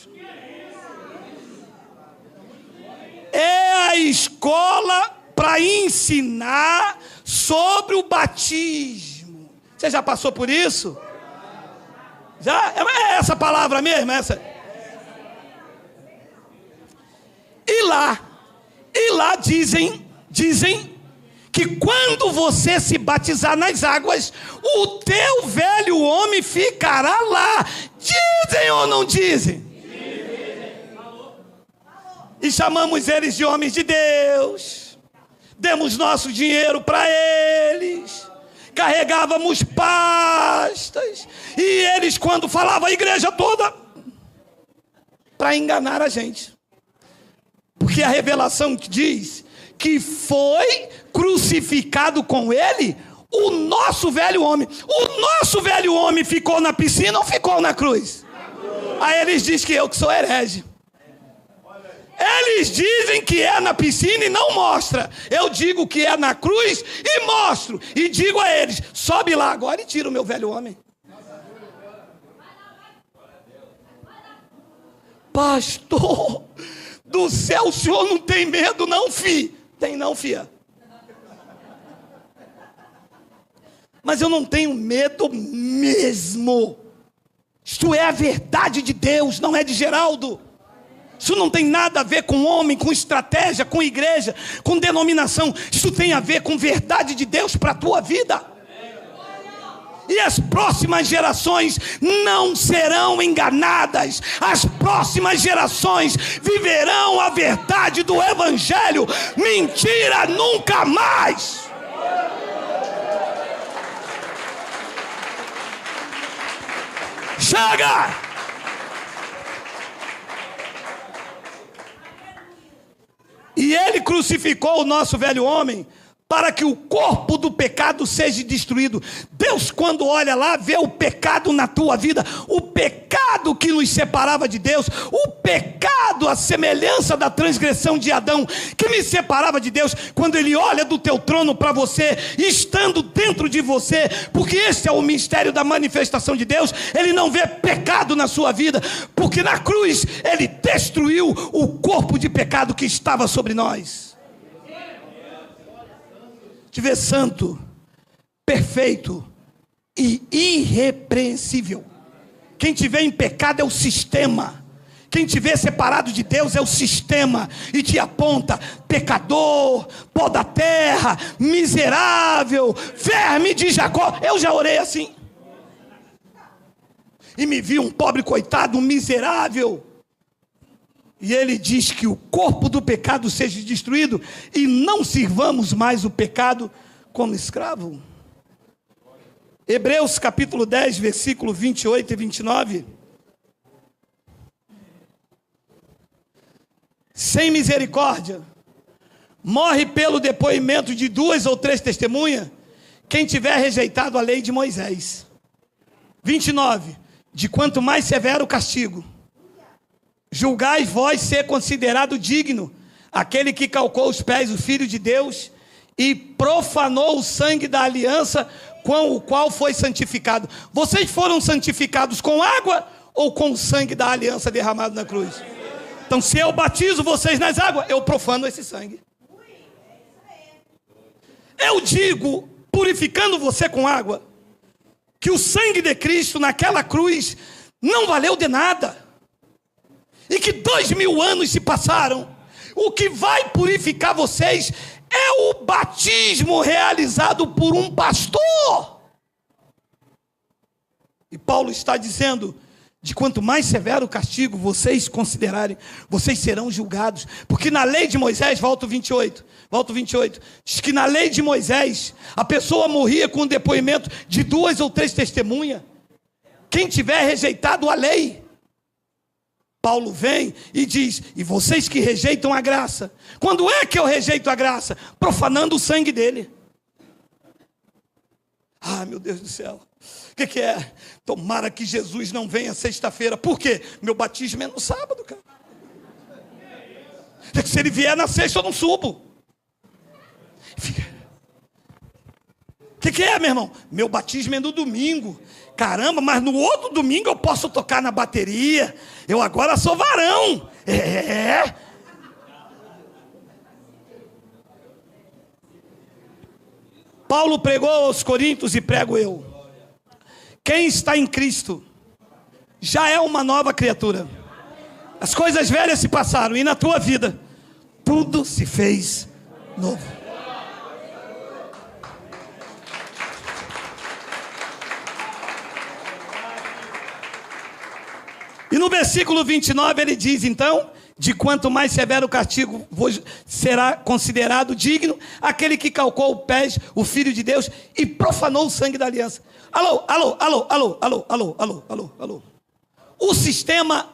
É a escola para ensinar sobre o batismo. Você já passou por isso? Já? É essa palavra mesmo? Essa? E lá dizem que quando você se batizar nas águas, o teu velho homem ficará lá. Dizem ou não dizem? E chamamos eles de homens de Deus. Demos nosso dinheiro para eles. Carregávamos pastas. E eles, quando falavam a igreja toda, para enganar a gente. Porque a revelação diz que foi crucificado com ele o nosso velho homem. O nosso velho homem ficou na piscina ou ficou na cruz? Aí eles dizem que eu que sou herege. Eles dizem que é na piscina e não mostra. Eu digo que é na cruz e mostro. E digo a eles, sobe lá agora e tira o meu velho homem. Pastor do céu, o senhor não tem medo não, fi? Tem não, fia. Mas eu não tenho medo mesmo. Isto é a verdade de Deus, não é de Geraldo. Isso não tem nada a ver com homem, com estratégia, com igreja, com denominação. Isso tem a ver com verdade de Deus para a tua vida. E as próximas gerações não serão enganadas. As próximas gerações viverão a verdade do Evangelho. Mentira nunca mais. Chega! E ele crucificou o nosso velho homem para que o corpo do pecado seja destruído. Deus, quando olha lá, vê o pecado na tua vida, o pecado que nos separava de Deus, o pecado, a semelhança da transgressão de Adão, que me separava de Deus. Quando ele olha do teu trono para você, estando dentro de você, porque esse é o mistério da manifestação de Deus, ele não vê pecado na sua vida, porque na cruz ele destruiu o corpo de pecado que estava sobre nós. Te vê santo, perfeito e irrepreensível. Quem te vê em pecado é o sistema. Quem te vê separado de Deus é o sistema. E te aponta: pecador, pó da terra, miserável, verme de Jacó. Eu já orei assim. E me vi um pobre coitado, um miserável. E ele diz que o corpo do pecado seja destruído e não sirvamos mais o pecado como escravo. Hebreus capítulo 10, versículo 28 e 29. Sem misericórdia, morre pelo depoimento de 2 ou 3 testemunhas, quem tiver rejeitado a lei de Moisés. 29. De quanto mais severo o castigo, julgai vós ser considerado digno aquele que calcou os pés do Filho de Deus e profanou o sangue da aliança com o qual foi santificado. Vocês foram santificados com água ou com o sangue da aliança derramado na cruz? Então, se eu batizo vocês nas águas, eu profano esse sangue. Eu digo, purificando você com água, que o sangue de Cristo naquela cruz não valeu de nada. E que 2000 anos se passaram. O que vai purificar vocês é o batismo realizado por um pastor. E Paulo está dizendo: de quanto mais severo o castigo vocês considerarem, vocês serão julgados. Porque na lei de Moisés, volta o 28, diz que na lei de Moisés, a pessoa morria com o depoimento de 2 ou 3 testemunhas. Quem tiver rejeitado a lei, Paulo vem e diz: e vocês que rejeitam a graça. Quando é que eu rejeito a graça? Profanando o sangue dele. Ah, meu Deus do céu. O que é? Tomara que Jesus não venha sexta-feira. Por quê? Meu batismo é no sábado, cara. Se ele vier na sexta, eu não subo. O que é, meu irmão? Meu batismo é no domingo. Caramba, mas no outro domingo eu posso tocar na bateria. Eu agora sou varão. Paulo pregou aos Coríntios e prego eu. Quem está em Cristo já é uma nova criatura. As coisas velhas se passaram e na tua vida tudo se fez novo. E no versículo 29 ele diz então: de quanto mais severo o castigo será considerado digno aquele que calcou os pés, o Filho de Deus, e profanou o sangue da aliança. Alô. O sistema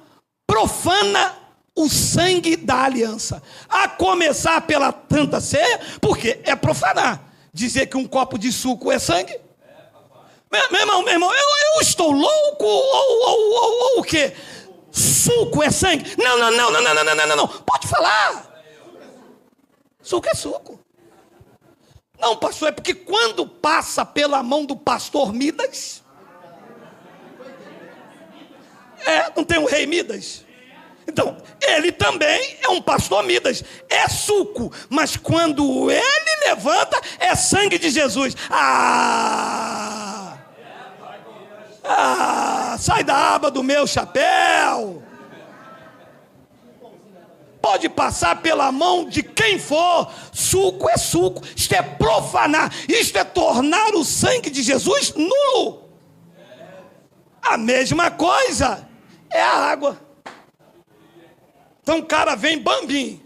profana o sangue da aliança. A começar pela Santa Ceia, porque é profanar. Dizer que um copo de suco é sangue. Meu irmão, eu estou louco ou o quê? Suco é sangue? Não. Pode falar. Suco é suco. Não, pastor, é porque quando passa pela mão do pastor Midas, não tem o rei Midas? Então, ele também é um pastor Midas, é suco, mas quando ele levanta, é sangue de Jesus. Sai da aba do meu chapéu. Pode passar pela mão de quem for, suco é suco. Isto é profanar, isto é tornar o sangue de Jesus nulo. A mesma coisa é a água. Então o cara vem bambim.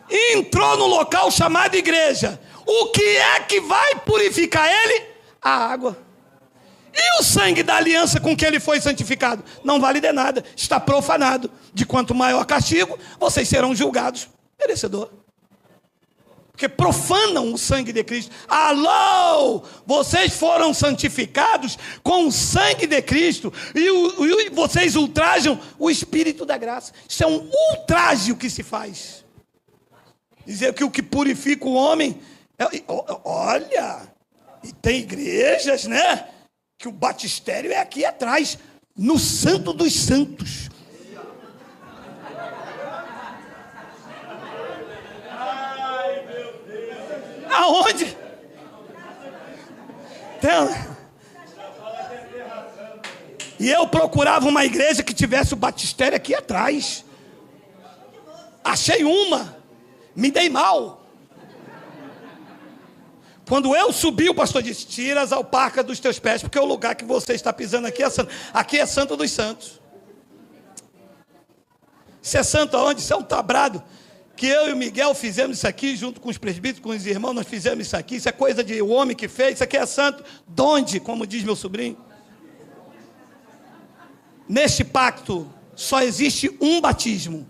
Entrou no local chamado igreja. O que é que vai purificar ele? A água. E o sangue da aliança com que ele foi santificado? Não vale de nada, está profanado. De quanto maior castigo, vocês serão julgados merecedor. Porque profanam o sangue de Cristo. Alô! Vocês foram santificados com o sangue de Cristo. E vocês ultrajam o Espírito da graça. Isso é um ultraje que se faz. Dizer que o que purifica o homem... Olha, e tem igrejas, né? Que o batistério é aqui atrás, no Santo dos Santos. Aonde? E eu procurava uma igreja que tivesse o batistério aqui atrás. Achei uma, me dei mal. Quando eu subi, o pastor disse: tira as alpacas dos teus pés, porque o lugar que você está pisando aqui é santo. Aqui é Santo dos Santos. Isso é santo aonde? Isso é um tabrado. Que eu e o Miguel fizemos isso aqui, junto com os presbíteros, com os irmãos, nós fizemos isso aqui. Isso é coisa de o homem que fez, isso aqui é santo. Donde, como diz meu sobrinho. Neste pacto, só existe um batismo.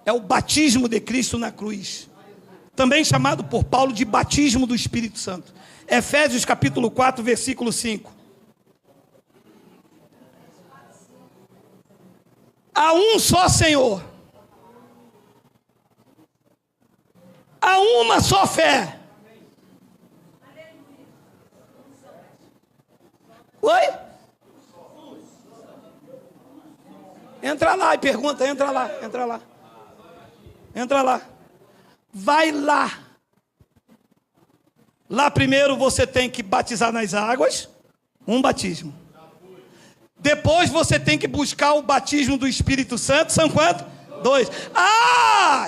É o batismo de Cristo na cruz. Também chamado por Paulo de batismo do Espírito Santo. Efésios capítulo 4, versículo 5. Há um só Senhor. Há uma só fé. Oi? Entra lá e pergunta, entra lá. Entra lá. Vai lá. Lá primeiro você tem que batizar nas águas, um batismo. Depois você tem que buscar o batismo do Espírito Santo, são quantos? 2.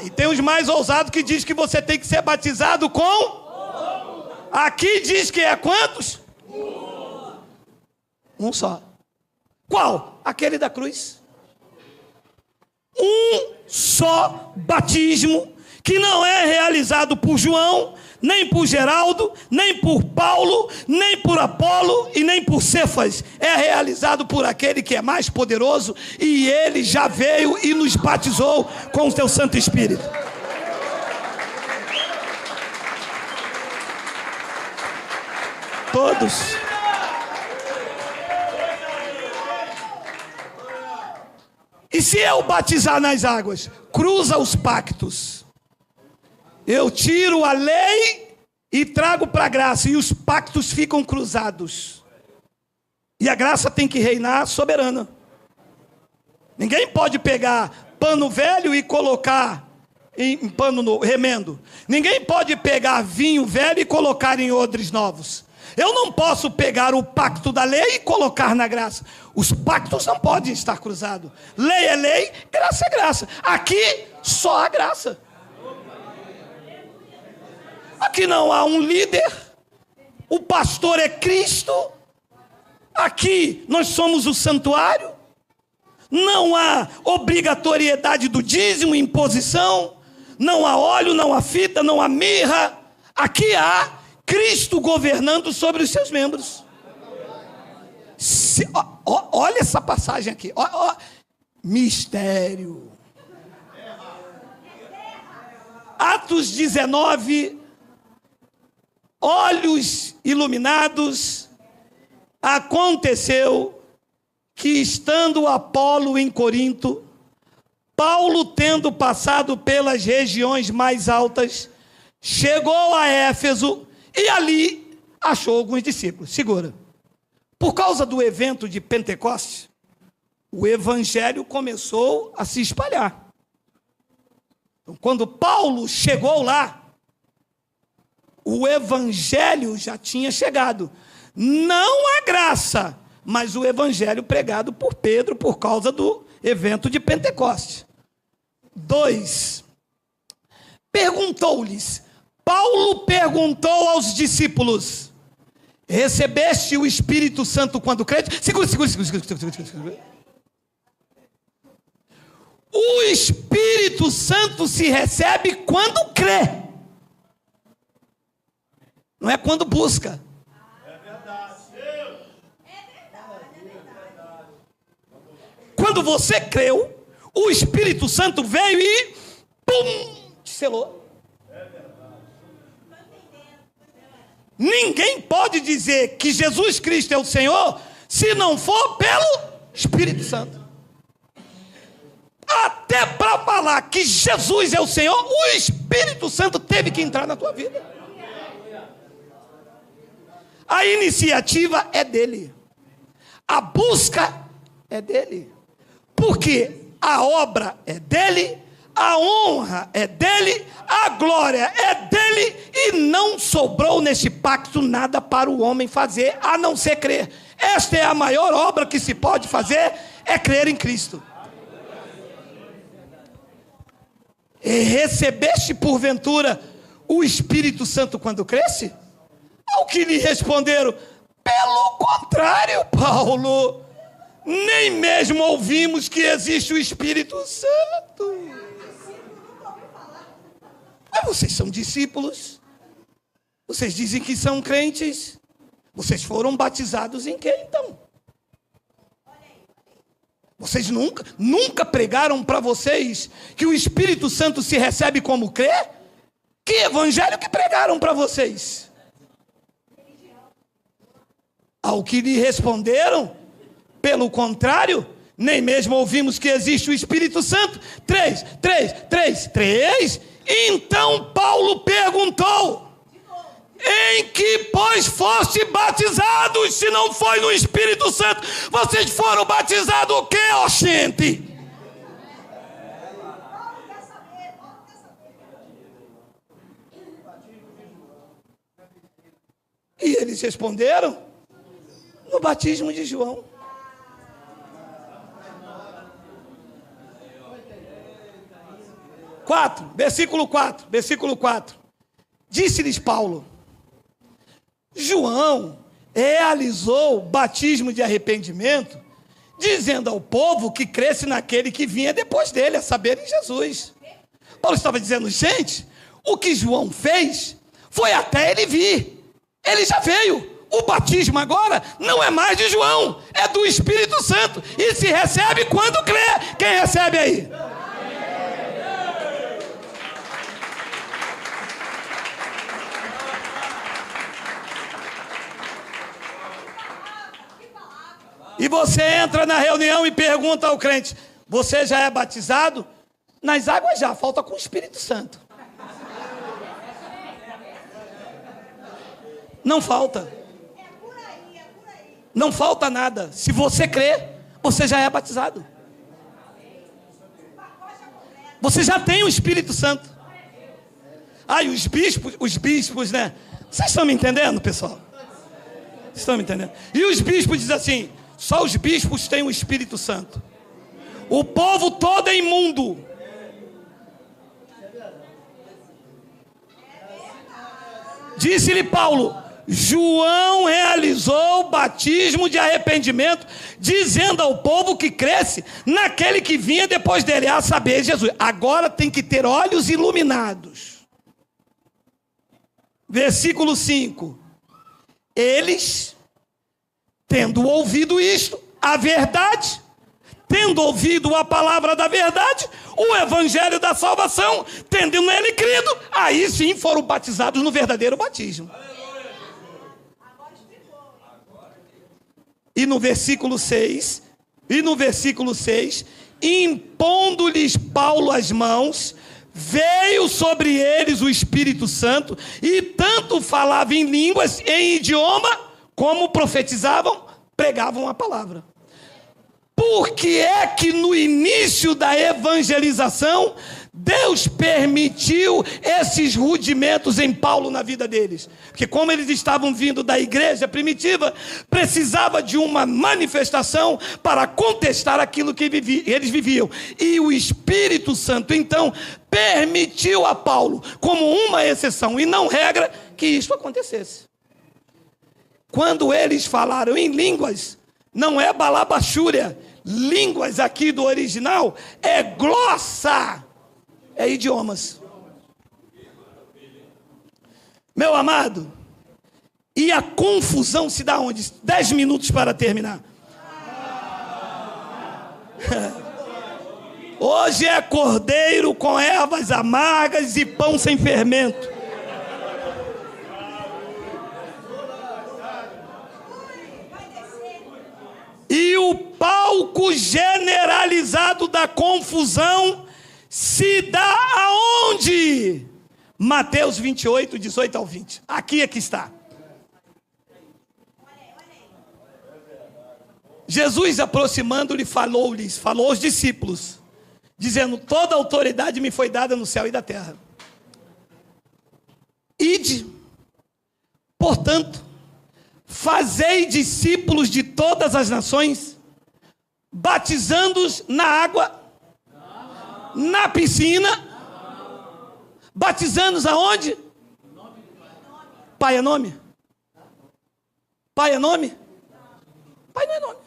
E tem os mais ousados que diz que você tem que ser batizado com? Aqui diz que é quantos? Um só. Qual? Aquele da cruz. Um só batismo, que não é realizado por João, nem por Geraldo, nem por Paulo, nem por Apolo e nem por Cefas. É realizado por aquele que é mais poderoso, e ele já veio e nos batizou com o seu Santo Espírito. Todos. E se eu batizar nas águas, cruza os pactos. Eu tiro a lei e trago para a graça, e os pactos ficam cruzados. E a graça tem que reinar soberana. Ninguém pode pegar pano velho e colocar em pano novo, remendo. Ninguém pode pegar vinho velho e colocar em odres novos. Eu não posso pegar o pacto da lei e colocar na graça. Os pactos não podem estar cruzados. Lei é lei, graça é graça. Aqui só a graça. Aqui não há um líder. O pastor é Cristo. Aqui nós somos o santuário. Não há obrigatoriedade do dízimo, imposição. Não há óleo, não há fita, não há mirra. Aqui há Cristo governando sobre os seus membros. Olha essa passagem aqui. Mistério. Atos 19. Olhos iluminados. Aconteceu que, estando Apolo em Corinto, Paulo, tendo passado pelas regiões mais altas, chegou a Éfeso e ali achou alguns discípulos. Segura. Por causa do evento de Pentecostes, o evangelho começou a se espalhar. Então, quando Paulo chegou lá, o evangelho já tinha chegado. Não a graça, mas o evangelho pregado por Pedro por causa do evento de Pentecostes. 2. Perguntou-lhes: Paulo perguntou aos discípulos: recebeste o Espírito Santo quando crente? Segura. O Espírito Santo se recebe quando crê. Não é quando busca. É verdade. Quando você creu, o Espírito Santo veio e pum, te selou. Ninguém pode dizer que Jesus Cristo é o Senhor se não for pelo Espírito Santo. Até para falar que Jesus é o Senhor, o Espírito Santo teve que entrar na tua vida. A iniciativa é dele. A busca é dele. Porque a obra é dele, a honra é dele, a glória é dele, e não sobrou neste pacto nada para o homem fazer, a não ser crer. Esta é a maior obra que se pode fazer, é crer em Cristo. E recebeste porventura o Espírito Santo quando cresce? Ao que lhe responderam: pelo contrário, Paulo, nem mesmo ouvimos que existe o Espírito Santo. Mas vocês são discípulos, vocês dizem que são crentes, vocês foram batizados em quê então? Vocês nunca pregaram para vocês que o Espírito Santo se recebe como crer? Que evangelho que pregaram para vocês? Ao que lhe responderam: pelo contrário, nem mesmo ouvimos que existe o Espírito Santo. 3. Então Paulo perguntou: em que, pois, foste batizados, se não foi no Espírito Santo? Vocês foram batizados o quê, ó gente? E eles responderam: no batismo de João. Versículo 4. Disse-lhes Paulo: João realizou o batismo de arrependimento, dizendo ao povo que cresce naquele que vinha depois dele, a saber, em Jesus. Paulo estava dizendo: gente, o que João fez foi até ele vir. Ele já veio. O batismo agora não é mais de João, é do Espírito Santo. E se recebe quando crê. Quem recebe aí? E você entra na reunião e pergunta ao crente: você já é batizado? Nas águas já, falta com o Espírito Santo. Não falta. Não falta nada. Se você crê, você já é batizado. Você já tem o Espírito Santo. Ah, e os bispos, né? Vocês estão me entendendo, pessoal? Vocês estão me entendendo? E os bispos dizem assim: só os bispos têm o Espírito Santo. O povo todo é imundo. Disse-lhe Paulo: João realizou o batismo de arrependimento, dizendo ao povo que cresce naquele que vinha depois dele, a saber, Jesus. Agora tem que ter olhos iluminados. Versículo 5. Eles, tendo ouvido isto, a verdade, tendo ouvido a palavra da verdade, o evangelho da salvação, tendo nele crido, aí sim foram batizados no verdadeiro batismo. E no versículo 6, impondo-lhes Paulo as mãos, veio sobre eles o Espírito Santo, e tanto falavam em línguas, em idioma, como profetizavam, pregavam a palavra. Por que é que no início da evangelização, Deus permitiu esses rudimentos em Paulo na vida deles? Porque como eles estavam vindo da igreja primitiva, precisava de uma manifestação para contestar aquilo que eles viviam. E o Espírito Santo, então, permitiu a Paulo, como uma exceção e não regra, que isso acontecesse. Quando eles falaram em línguas, não é balabachúria. Línguas aqui do original é glossa, é idiomas. Meu amado, e a confusão se dá onde? 10 minutos para terminar. Hoje é cordeiro com ervas amargas e pão sem fermento. E o palco generalizado da confusão se dá aonde? Mateus 28, 18 ao 20. Aqui é que está. Jesus, aproximando-lhe, falou aos discípulos, dizendo: toda autoridade me foi dada no céu e da terra. Ide, portanto, fazei discípulos de todas as nações, batizando-os na água, na piscina, batizando-os aonde? Pai é nome? Pai é nome? Pai não é nome.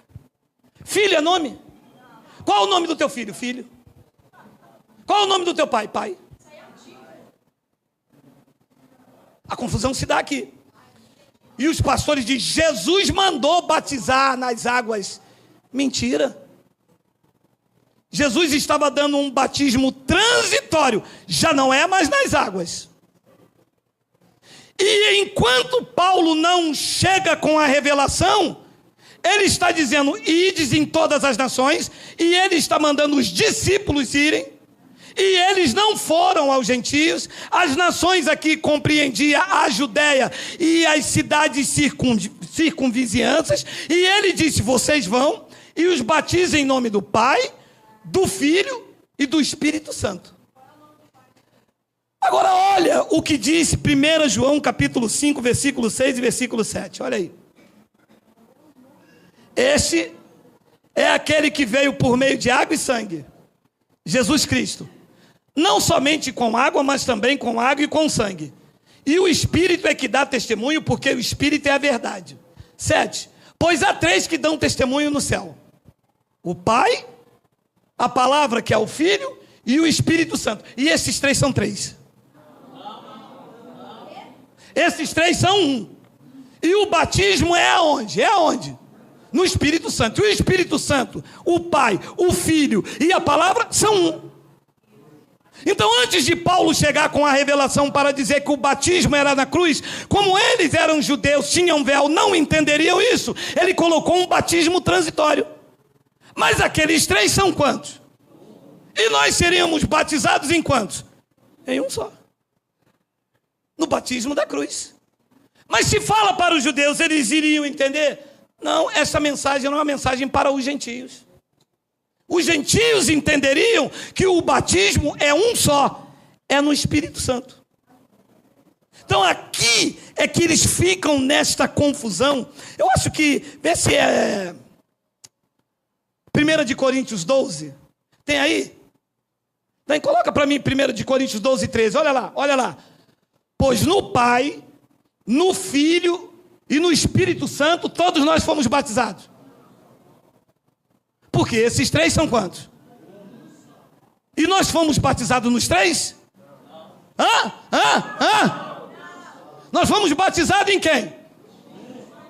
Filho é nome? Qual o nome do teu filho? Filho. Qual o nome do teu pai? Pai. A confusão se dá aqui. E os pastores dizem: Jesus mandou batizar nas águas. Mentira. Jesus estava dando um batismo transitório, já não é mais nas águas. E enquanto Paulo não chega com a revelação, ele está dizendo: ides em todas as nações, e ele está mandando os discípulos irem, e eles não foram aos gentios. As nações aqui compreendia a Judéia e as cidades circunvizinhanças, e ele disse: vocês vão e os batizem em nome do Pai, do Filho e do Espírito Santo. Agora olha o que disse 1 João capítulo 5, versículo 6 e versículo 7, olha aí. Este é aquele que veio por meio de água e sangue, Jesus Cristo. Não somente com água, mas também com água e com sangue. E o Espírito é que dá testemunho, porque o Espírito é a verdade. 7. Pois há 3 que dão testemunho no céu: o Pai, a palavra que é o Filho e o Espírito Santo. E esses 3 são 3. Esses 3 são um. E o batismo é aonde? É aonde? No Espírito Santo. E o Espírito Santo, o Pai, o Filho e a palavra são um. Então, antes de Paulo chegar com a revelação para dizer que o batismo era na cruz, como eles eram judeus, tinham véu, não entenderiam isso, ele colocou um batismo transitório. Mas aqueles 3 são quantos? E nós seríamos batizados em quantos? Em um só. No batismo da cruz. Mas se fala para os judeus, eles iriam entender? Não, essa mensagem não é uma mensagem para os gentios. Os gentios entenderiam que o batismo é um só, é no Espírito Santo. Então aqui é que eles ficam nesta confusão. Eu acho que, vê se é 1 de Coríntios 12, tem aí? Então, coloca para mim 1 de Coríntios 12, 13, olha lá, olha lá. Pois no Pai, no Filho e no Espírito Santo, todos nós fomos batizados. Porque esses 3 são quantos? E nós fomos batizados nos 3? Nós fomos batizados em quem?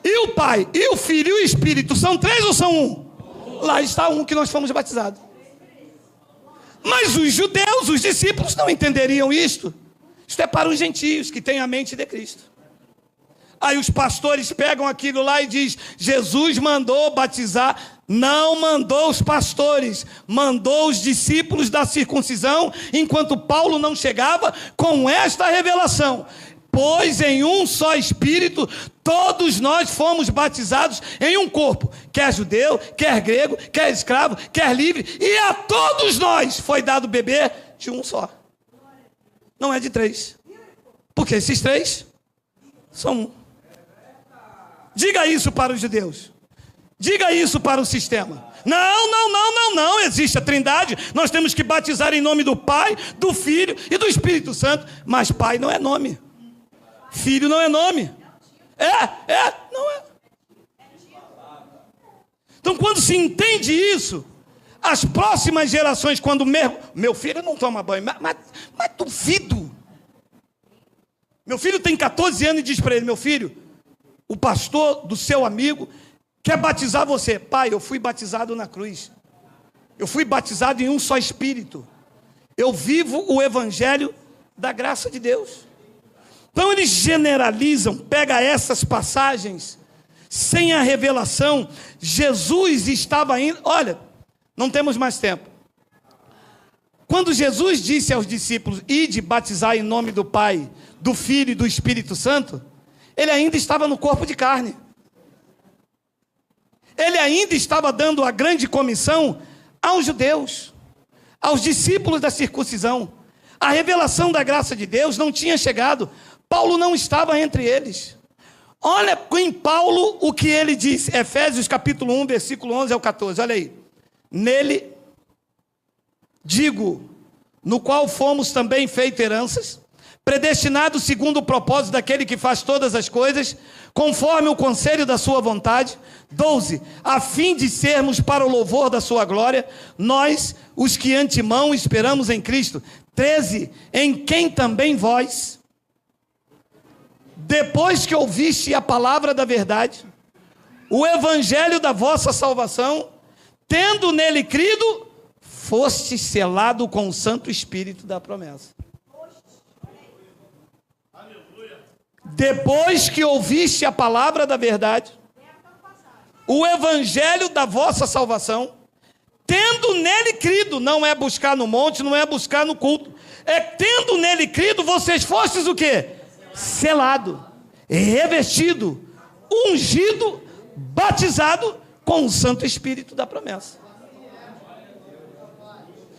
E o Pai, e o Filho e o Espírito são 3 ou são 1? Lá está um que nós fomos batizados. Mas os judeus, os discípulos, não entenderiam isto. Isto é para os gentios que têm a mente de Cristo. Aí os pastores pegam aquilo lá e diz: Jesus mandou batizar. Não mandou os pastores, mandou os discípulos da circuncisão, enquanto Paulo não chegava com esta revelação. Pois em um só Espírito, todos nós fomos batizados em um corpo, quer judeu, quer grego, quer escravo, quer livre, e a todos nós foi dado beber de um só. Não é de 3, porque esses 3 são um. Diga isso para os judeus. Diga isso para o sistema. Não existe a Trindade. Nós temos que batizar em nome do Pai, do Filho e do Espírito Santo. Mas Pai não é nome. Filho não é nome. Não é. Então, quando se entende isso, as próximas gerações, quando meu filho não toma banho, mas duvido. Meu filho tem 14 anos e diz para ele: meu filho, o pastor do seu amigo quer batizar você. Pai, eu fui batizado na cruz. Eu fui batizado em um só Espírito. Eu vivo o Evangelho da graça de Deus. Então eles generalizam, pega essas passagens, sem a revelação. Jesus estava indo... Olha, não temos mais tempo. Quando Jesus disse aos discípulos: ide batizar em nome do Pai, do Filho e do Espírito Santo, ele ainda estava no corpo de carne. Ele ainda estava dando a grande comissão aos judeus, aos discípulos da circuncisão. A revelação da graça de Deus não tinha chegado. Paulo não estava entre eles. Olha em Paulo o que ele diz, Efésios capítulo 1, versículo 11 ao 14, olha aí. Nele, digo, no qual fomos também feitos heranças, predestinados segundo o propósito daquele que faz todas as coisas, conforme o conselho da sua vontade. 12, a fim de sermos para o louvor da sua glória, nós, os que antemão esperamos em Cristo. 13, em quem também vós, depois que ouviste a palavra da verdade, o evangelho da vossa salvação, tendo nele crido, foste selado com o Santo Espírito da promessa. Depois que ouviste a palavra da verdade, o evangelho da vossa salvação, tendo nele crido, não é buscar no monte, não é buscar no culto, é tendo nele crido, vocês fostes o quê? Selado, revestido, ungido, batizado com o Santo Espírito da promessa.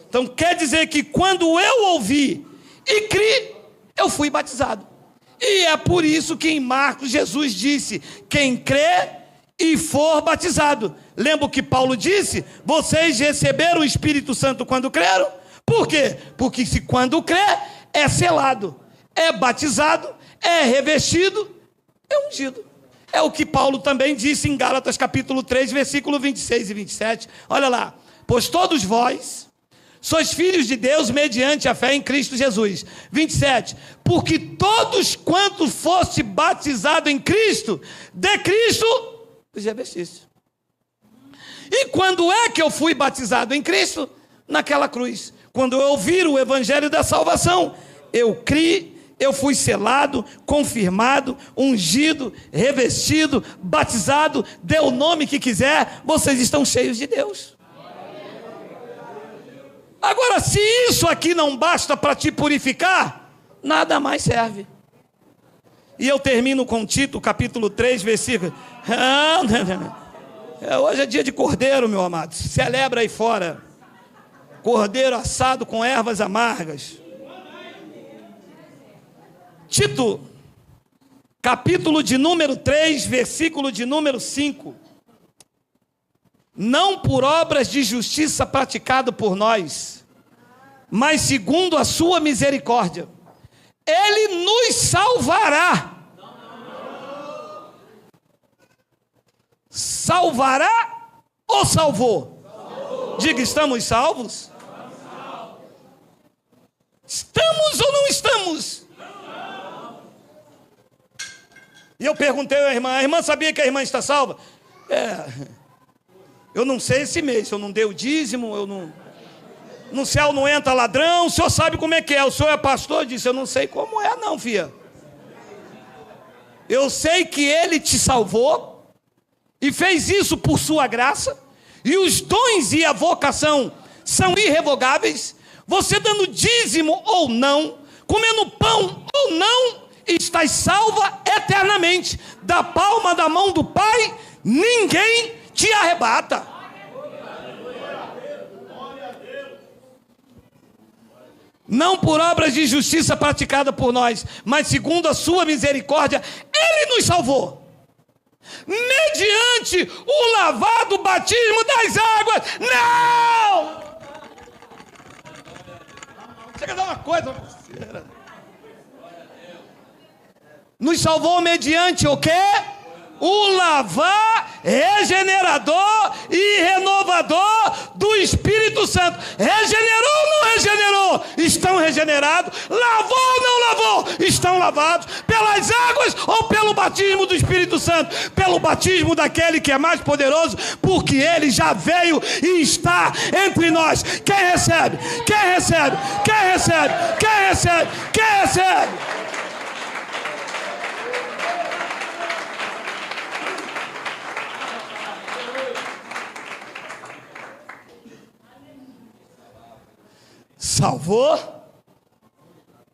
Então quer dizer que quando eu ouvi e criei, eu fui batizado. E é por isso que em Marcos Jesus disse: quem crê e for batizado. Lembra o que Paulo disse? Vocês receberam o Espírito Santo quando creram? Por quê? Porque se quando crê, é selado, é batizado, é revestido, é ungido. É o que Paulo também disse em Gálatas capítulo 3, versículo 26 e 27. Olha lá. Pois todos vós sois filhos de Deus mediante a fé em Cristo Jesus. 27. Porque todos quantos foste batizado em Cristo, de Cristo os revestiste. E quando é que eu fui batizado em Cristo? Naquela cruz. Quando eu ouvir o evangelho da salvação, eu criei, eu fui selado, confirmado, ungido, revestido, batizado, dê o nome que quiser, vocês estão cheios de Deus. Agora, se isso aqui não basta para te purificar, nada mais serve. E eu termino com Tito, capítulo 3, versículo... Hoje é dia de cordeiro, meu amado. Celebra aí fora. Cordeiro assado com ervas amargas. Tito, capítulo de número 3, versículo de número 5. Não por obras de justiça praticado por nós, mas segundo a sua misericórdia, Ele nos salvará. Salvará ou salvou? Salvou. Diga, estamos salvos? Estamos ou não estamos? E eu perguntei à irmã: a irmã sabia que a irmã está salva? Eu não sei esse mês, eu não dei o dízimo, eu não... No céu não entra ladrão, o senhor sabe como é que é, o senhor é pastor? Eu disse: eu não sei como é não, filha. Eu sei que Ele te salvou, e fez isso por sua graça, e os dons e a vocação são irrevogáveis. Você dando dízimo ou não, comendo pão ou não, estás salva eternamente. Da palma da mão do Pai, ninguém te arrebata. Não por obras de justiça praticada por nós, mas segundo a sua misericórdia, Ele nos salvou. mediante o lavado batismo das águas. Não! Você quer dar uma coisa, parceira? Nos salvou mediante o quê? O lavar regenerador e renovador do Espírito Santo. Regenerou ou não regenerou? Estão regenerados. Lavou ou não lavou? Estão lavados. Pelas águas ou pelo batismo do Espírito Santo? Pelo batismo daquele que é mais poderoso, porque ele já veio e está entre nós. Quem recebe? Quem recebe? Quem recebe? Quem recebe? Quem recebe? Salvou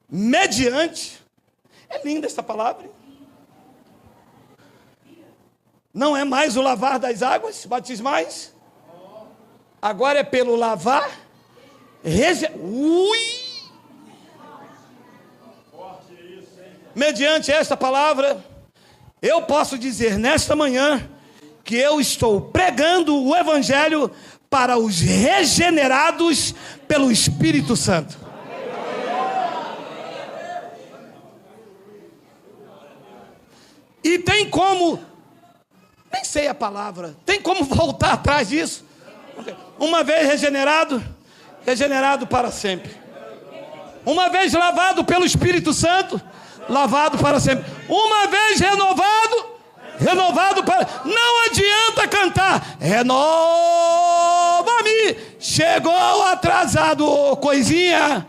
mediante. É linda essa palavra. Não é mais o lavar das águas batismais. Agora é pelo lavar. Mediante esta palavra, eu posso dizer nesta manhã que eu estou pregando o Evangelho para os regenerados pelo Espírito Santo. E tem como, nem sei a palavra, tem como voltar atrás disso? Uma vez regenerado, regenerado para sempre. Uma vez lavado pelo Espírito Santo, lavado para sempre. Uma vez renovado, renovado para... Não adianta cantar renova-me, chegou atrasado, coisinha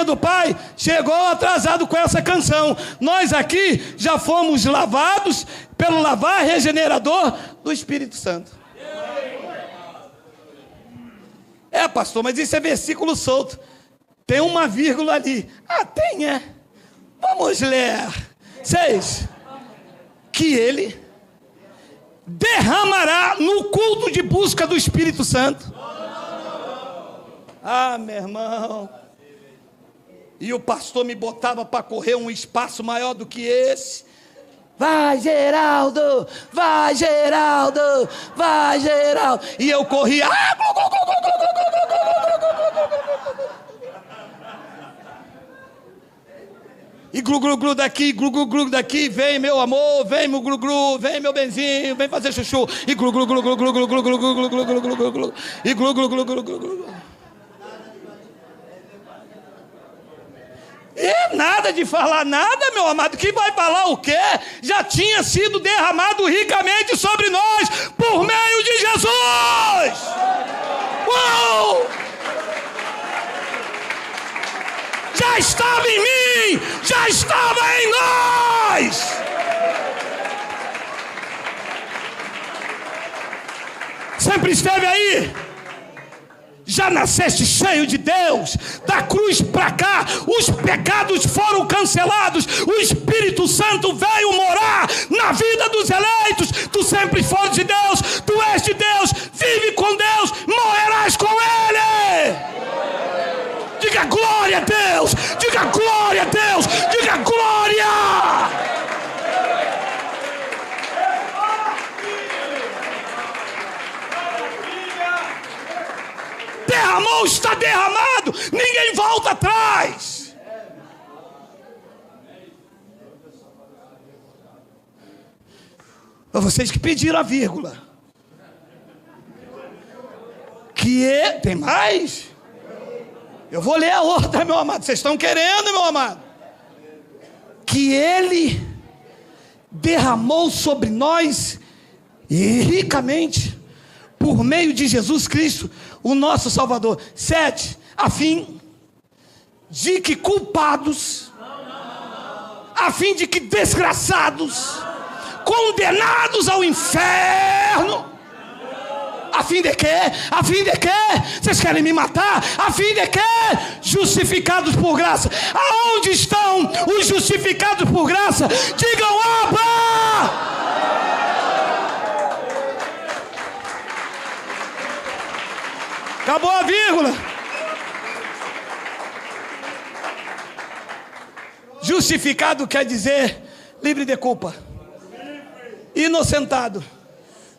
do pai, chegou atrasado com essa canção. Nós aqui já fomos lavados pelo lavar regenerador do Espírito Santo. É, pastor, mas isso é versículo solto, tem uma vírgula ali. Ah, tem, é. Vamos ler 6. Que ele derramará no culto de busca do Espírito Santo. Ah, meu irmão. E o pastor me botava para correr um espaço maior do que esse. Vai, Geraldo! Vai, Geraldo! Vai, Geraldo! E eu corria. E glu-glu-glu daqui, glu-glu-glu daqui, vem meu amor, vem meu glu-glu, vem meu benzinho, vem fazer chuchu. E glu-glu-glu-glu-glu-glu-glu-glu-glu-glu-glu-glu. E glu-glu-glu-glu-glu-glu. E nada de falar nada, meu amado, que vai falar o quê? Já tinha sido derramado ricamente sobre nós, por meio de Jesus. Uau! Já estava em mim, já estava em nós. Sempre esteve aí. Já nasceste cheio de Deus. Da cruz para cá, os pecados foram cancelados. O Espírito Santo veio morar na vida dos eleitos. Tu sempre foste de Deus, tu és de Deus, vive com Deus, morrerás com Ele. Diga glória a Deus, diga glória a Deus, diga glória. Derramou, está derramado, ninguém volta atrás. Para vocês que pediram a vírgula. Tem mais? Eu vou ler a outra, meu amado. Vocês estão querendo, meu amado? Que ele derramou sobre nós ricamente por meio de Jesus Cristo, o nosso Salvador. 7. A fim de que culpados, a fim de que desgraçados, condenados ao inferno, a fim de quê? A fim de quê? Vocês querem me matar? A fim de quê? Justificados por graça. Aonde estão os justificados por graça? Digam Abba! Acabou a vírgula. Justificado quer dizer livre de culpa. inocentado.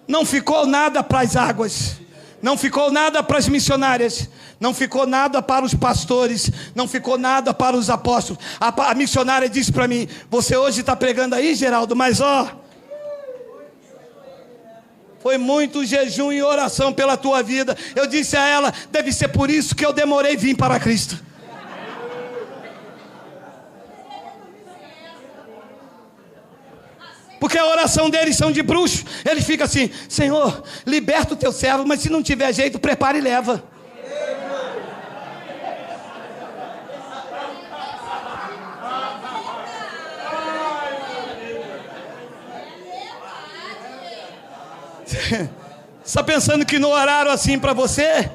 Não ficou nada para as águas, não ficou nada para as missionárias, não ficou nada para os pastores, não ficou nada para os apóstolos. A missionária disse para mim: você hoje está pregando aí, Geraldo, mas foi muito jejum e oração pela tua vida. Eu disse a ela: deve ser por isso que eu demorei a vir para Cristo. Porque a oração deles são de bruxo. Ele fica assim: Senhor, liberta o teu servo, mas se não tiver jeito, prepara e leva. Está pensando que não oraram assim para você?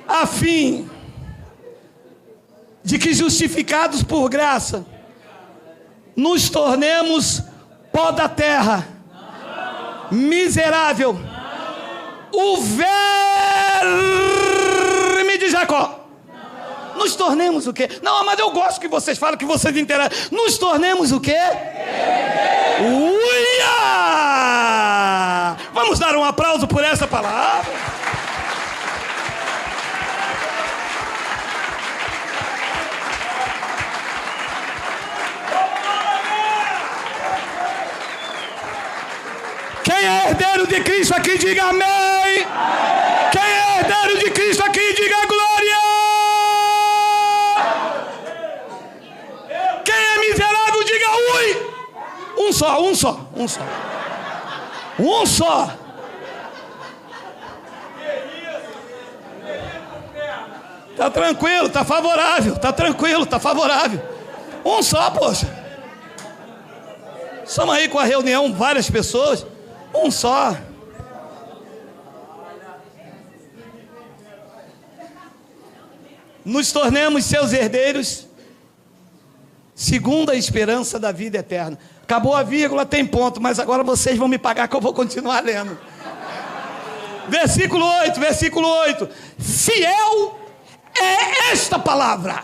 A fim de que, justificados por graça, nos tornemos pó da terra, miserável, o verme de Jacó. Nos tornemos o quê? Não, amado, eu gosto que vocês falam, que vocês interagem. Nos tornemos o quê? Uia! Vamos dar um aplauso por essa palavra. Quem é herdeiro de Cristo aqui, diga amém. Quem é herdeiro de Cristo aqui, diga glória. Quem é miserável, diga ui. Um só. Tá tranquilo, tá favorável. Um só, poxa. Estamos aí com a reunião, várias pessoas. Um só. Nos tornemos seus herdeiros, segundo a esperança da vida eterna. Acabou a vírgula, tem ponto, mas agora vocês vão me pagar que eu vou continuar lendo. Versículo 8. Fiel é esta palavra.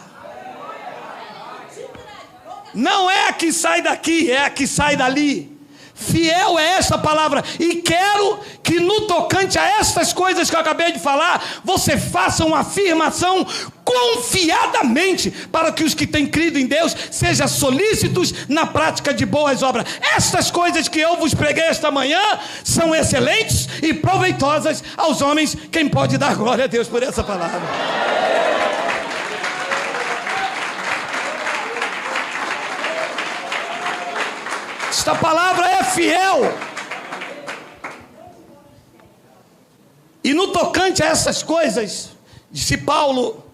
Não é a que sai daqui, é a que sai dali. Fiel é esta palavra. E quero que no tocante a estas coisas que eu acabei de falar, você faça uma afirmação confiadamente, para que os que têm crido em Deus sejam solícitos na prática de boas obras. Estas coisas que eu vos preguei esta manhã são excelentes e proveitosas aos homens. Quem pode dar glória a Deus por essa palavra? Esta palavra é fiel. E no tocante a essas coisas, disse Paulo,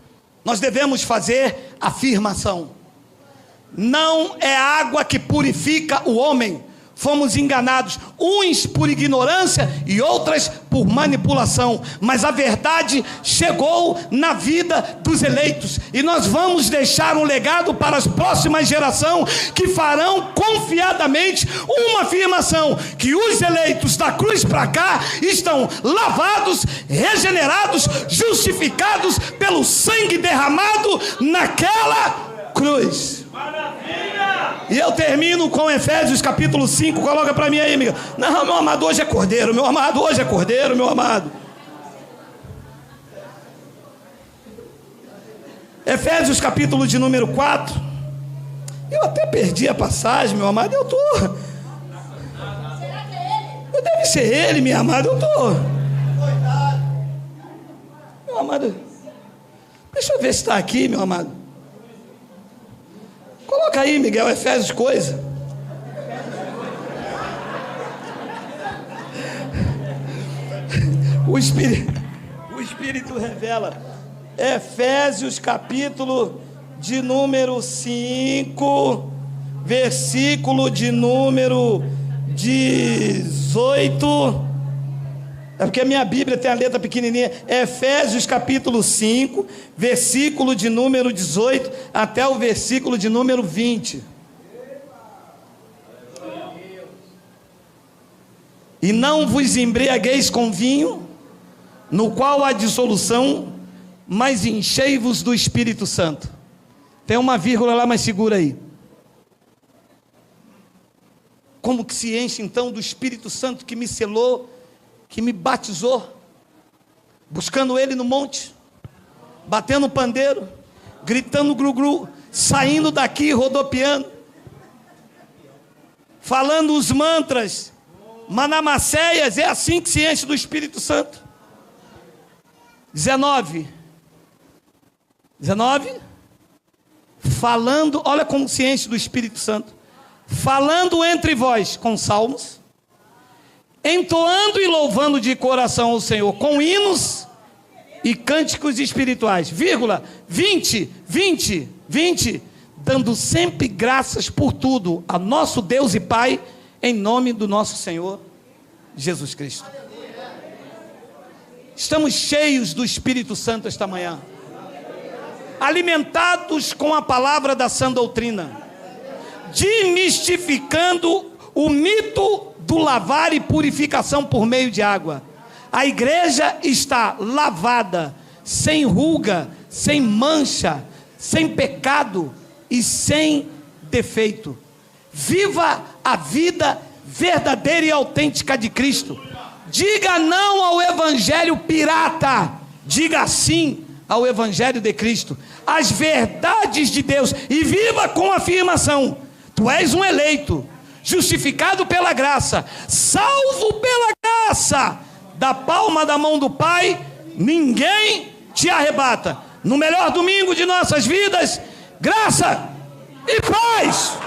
nós devemos fazer afirmação. Não é água que purifica o homem. Fomos enganados, uns por ignorância e outras por manipulação, mas a verdade chegou na vida dos eleitos, e nós vamos deixar um legado para as próximas gerações, que farão confiadamente uma afirmação, que os eleitos da cruz para cá estão lavados, regenerados, justificados pelo sangue derramado naquela cruz. E eu termino com Efésios capítulo 5. Coloca para mim aí, amiga. Não, meu amado, hoje é cordeiro. Meu amado, hoje é cordeiro, meu amado. Efésios capítulo de número 4. Eu até perdi a passagem, meu amado. Eu deve ser ele, minha amada. Meu amado, deixa eu ver se está aqui, meu amado. Coloca aí, Miguel, Efésios coisa. O Espírito revela. Efésios capítulo de número 5, versículo de número 18. É porque a minha Bíblia tem a letra pequenininha. Efésios capítulo 5, versículo de número 18 até o versículo de número 20. E não vos embriagueis com vinho, no qual há dissolução, mas enchei-vos do Espírito Santo. Tem uma vírgula lá, mas segura aí. como que se enche então do Espírito Santo que me selou, que me batizou, buscando Ele no monte, batendo pandeiro, gritando gru-gru, saindo daqui rodopiando, falando os mantras, manamaceias. É assim que se enche do Espírito Santo. 19, falando, olha como se enche do Espírito Santo, falando entre vós com salmos, entoando e louvando de coração ao Senhor, com hinos e cânticos espirituais, 20, dando sempre graças por tudo a nosso Deus e Pai, em nome do nosso Senhor Jesus Cristo. Estamos cheios do Espírito Santo esta manhã, alimentados com a palavra da sã doutrina, desmistificando o mito do lavar e purificação por meio de água. A igreja está lavada, sem ruga, sem mancha, sem pecado e sem defeito. Viva a vida verdadeira e autêntica de Cristo. Diga não ao evangelho pirata, diga sim ao evangelho de Cristo, as verdades de Deus, e viva com afirmação: tu és um eleito, justificado pela graça, salvo pela graça, da palma da mão do Pai, ninguém te arrebata. No melhor domingo de nossas vidas, graça e paz.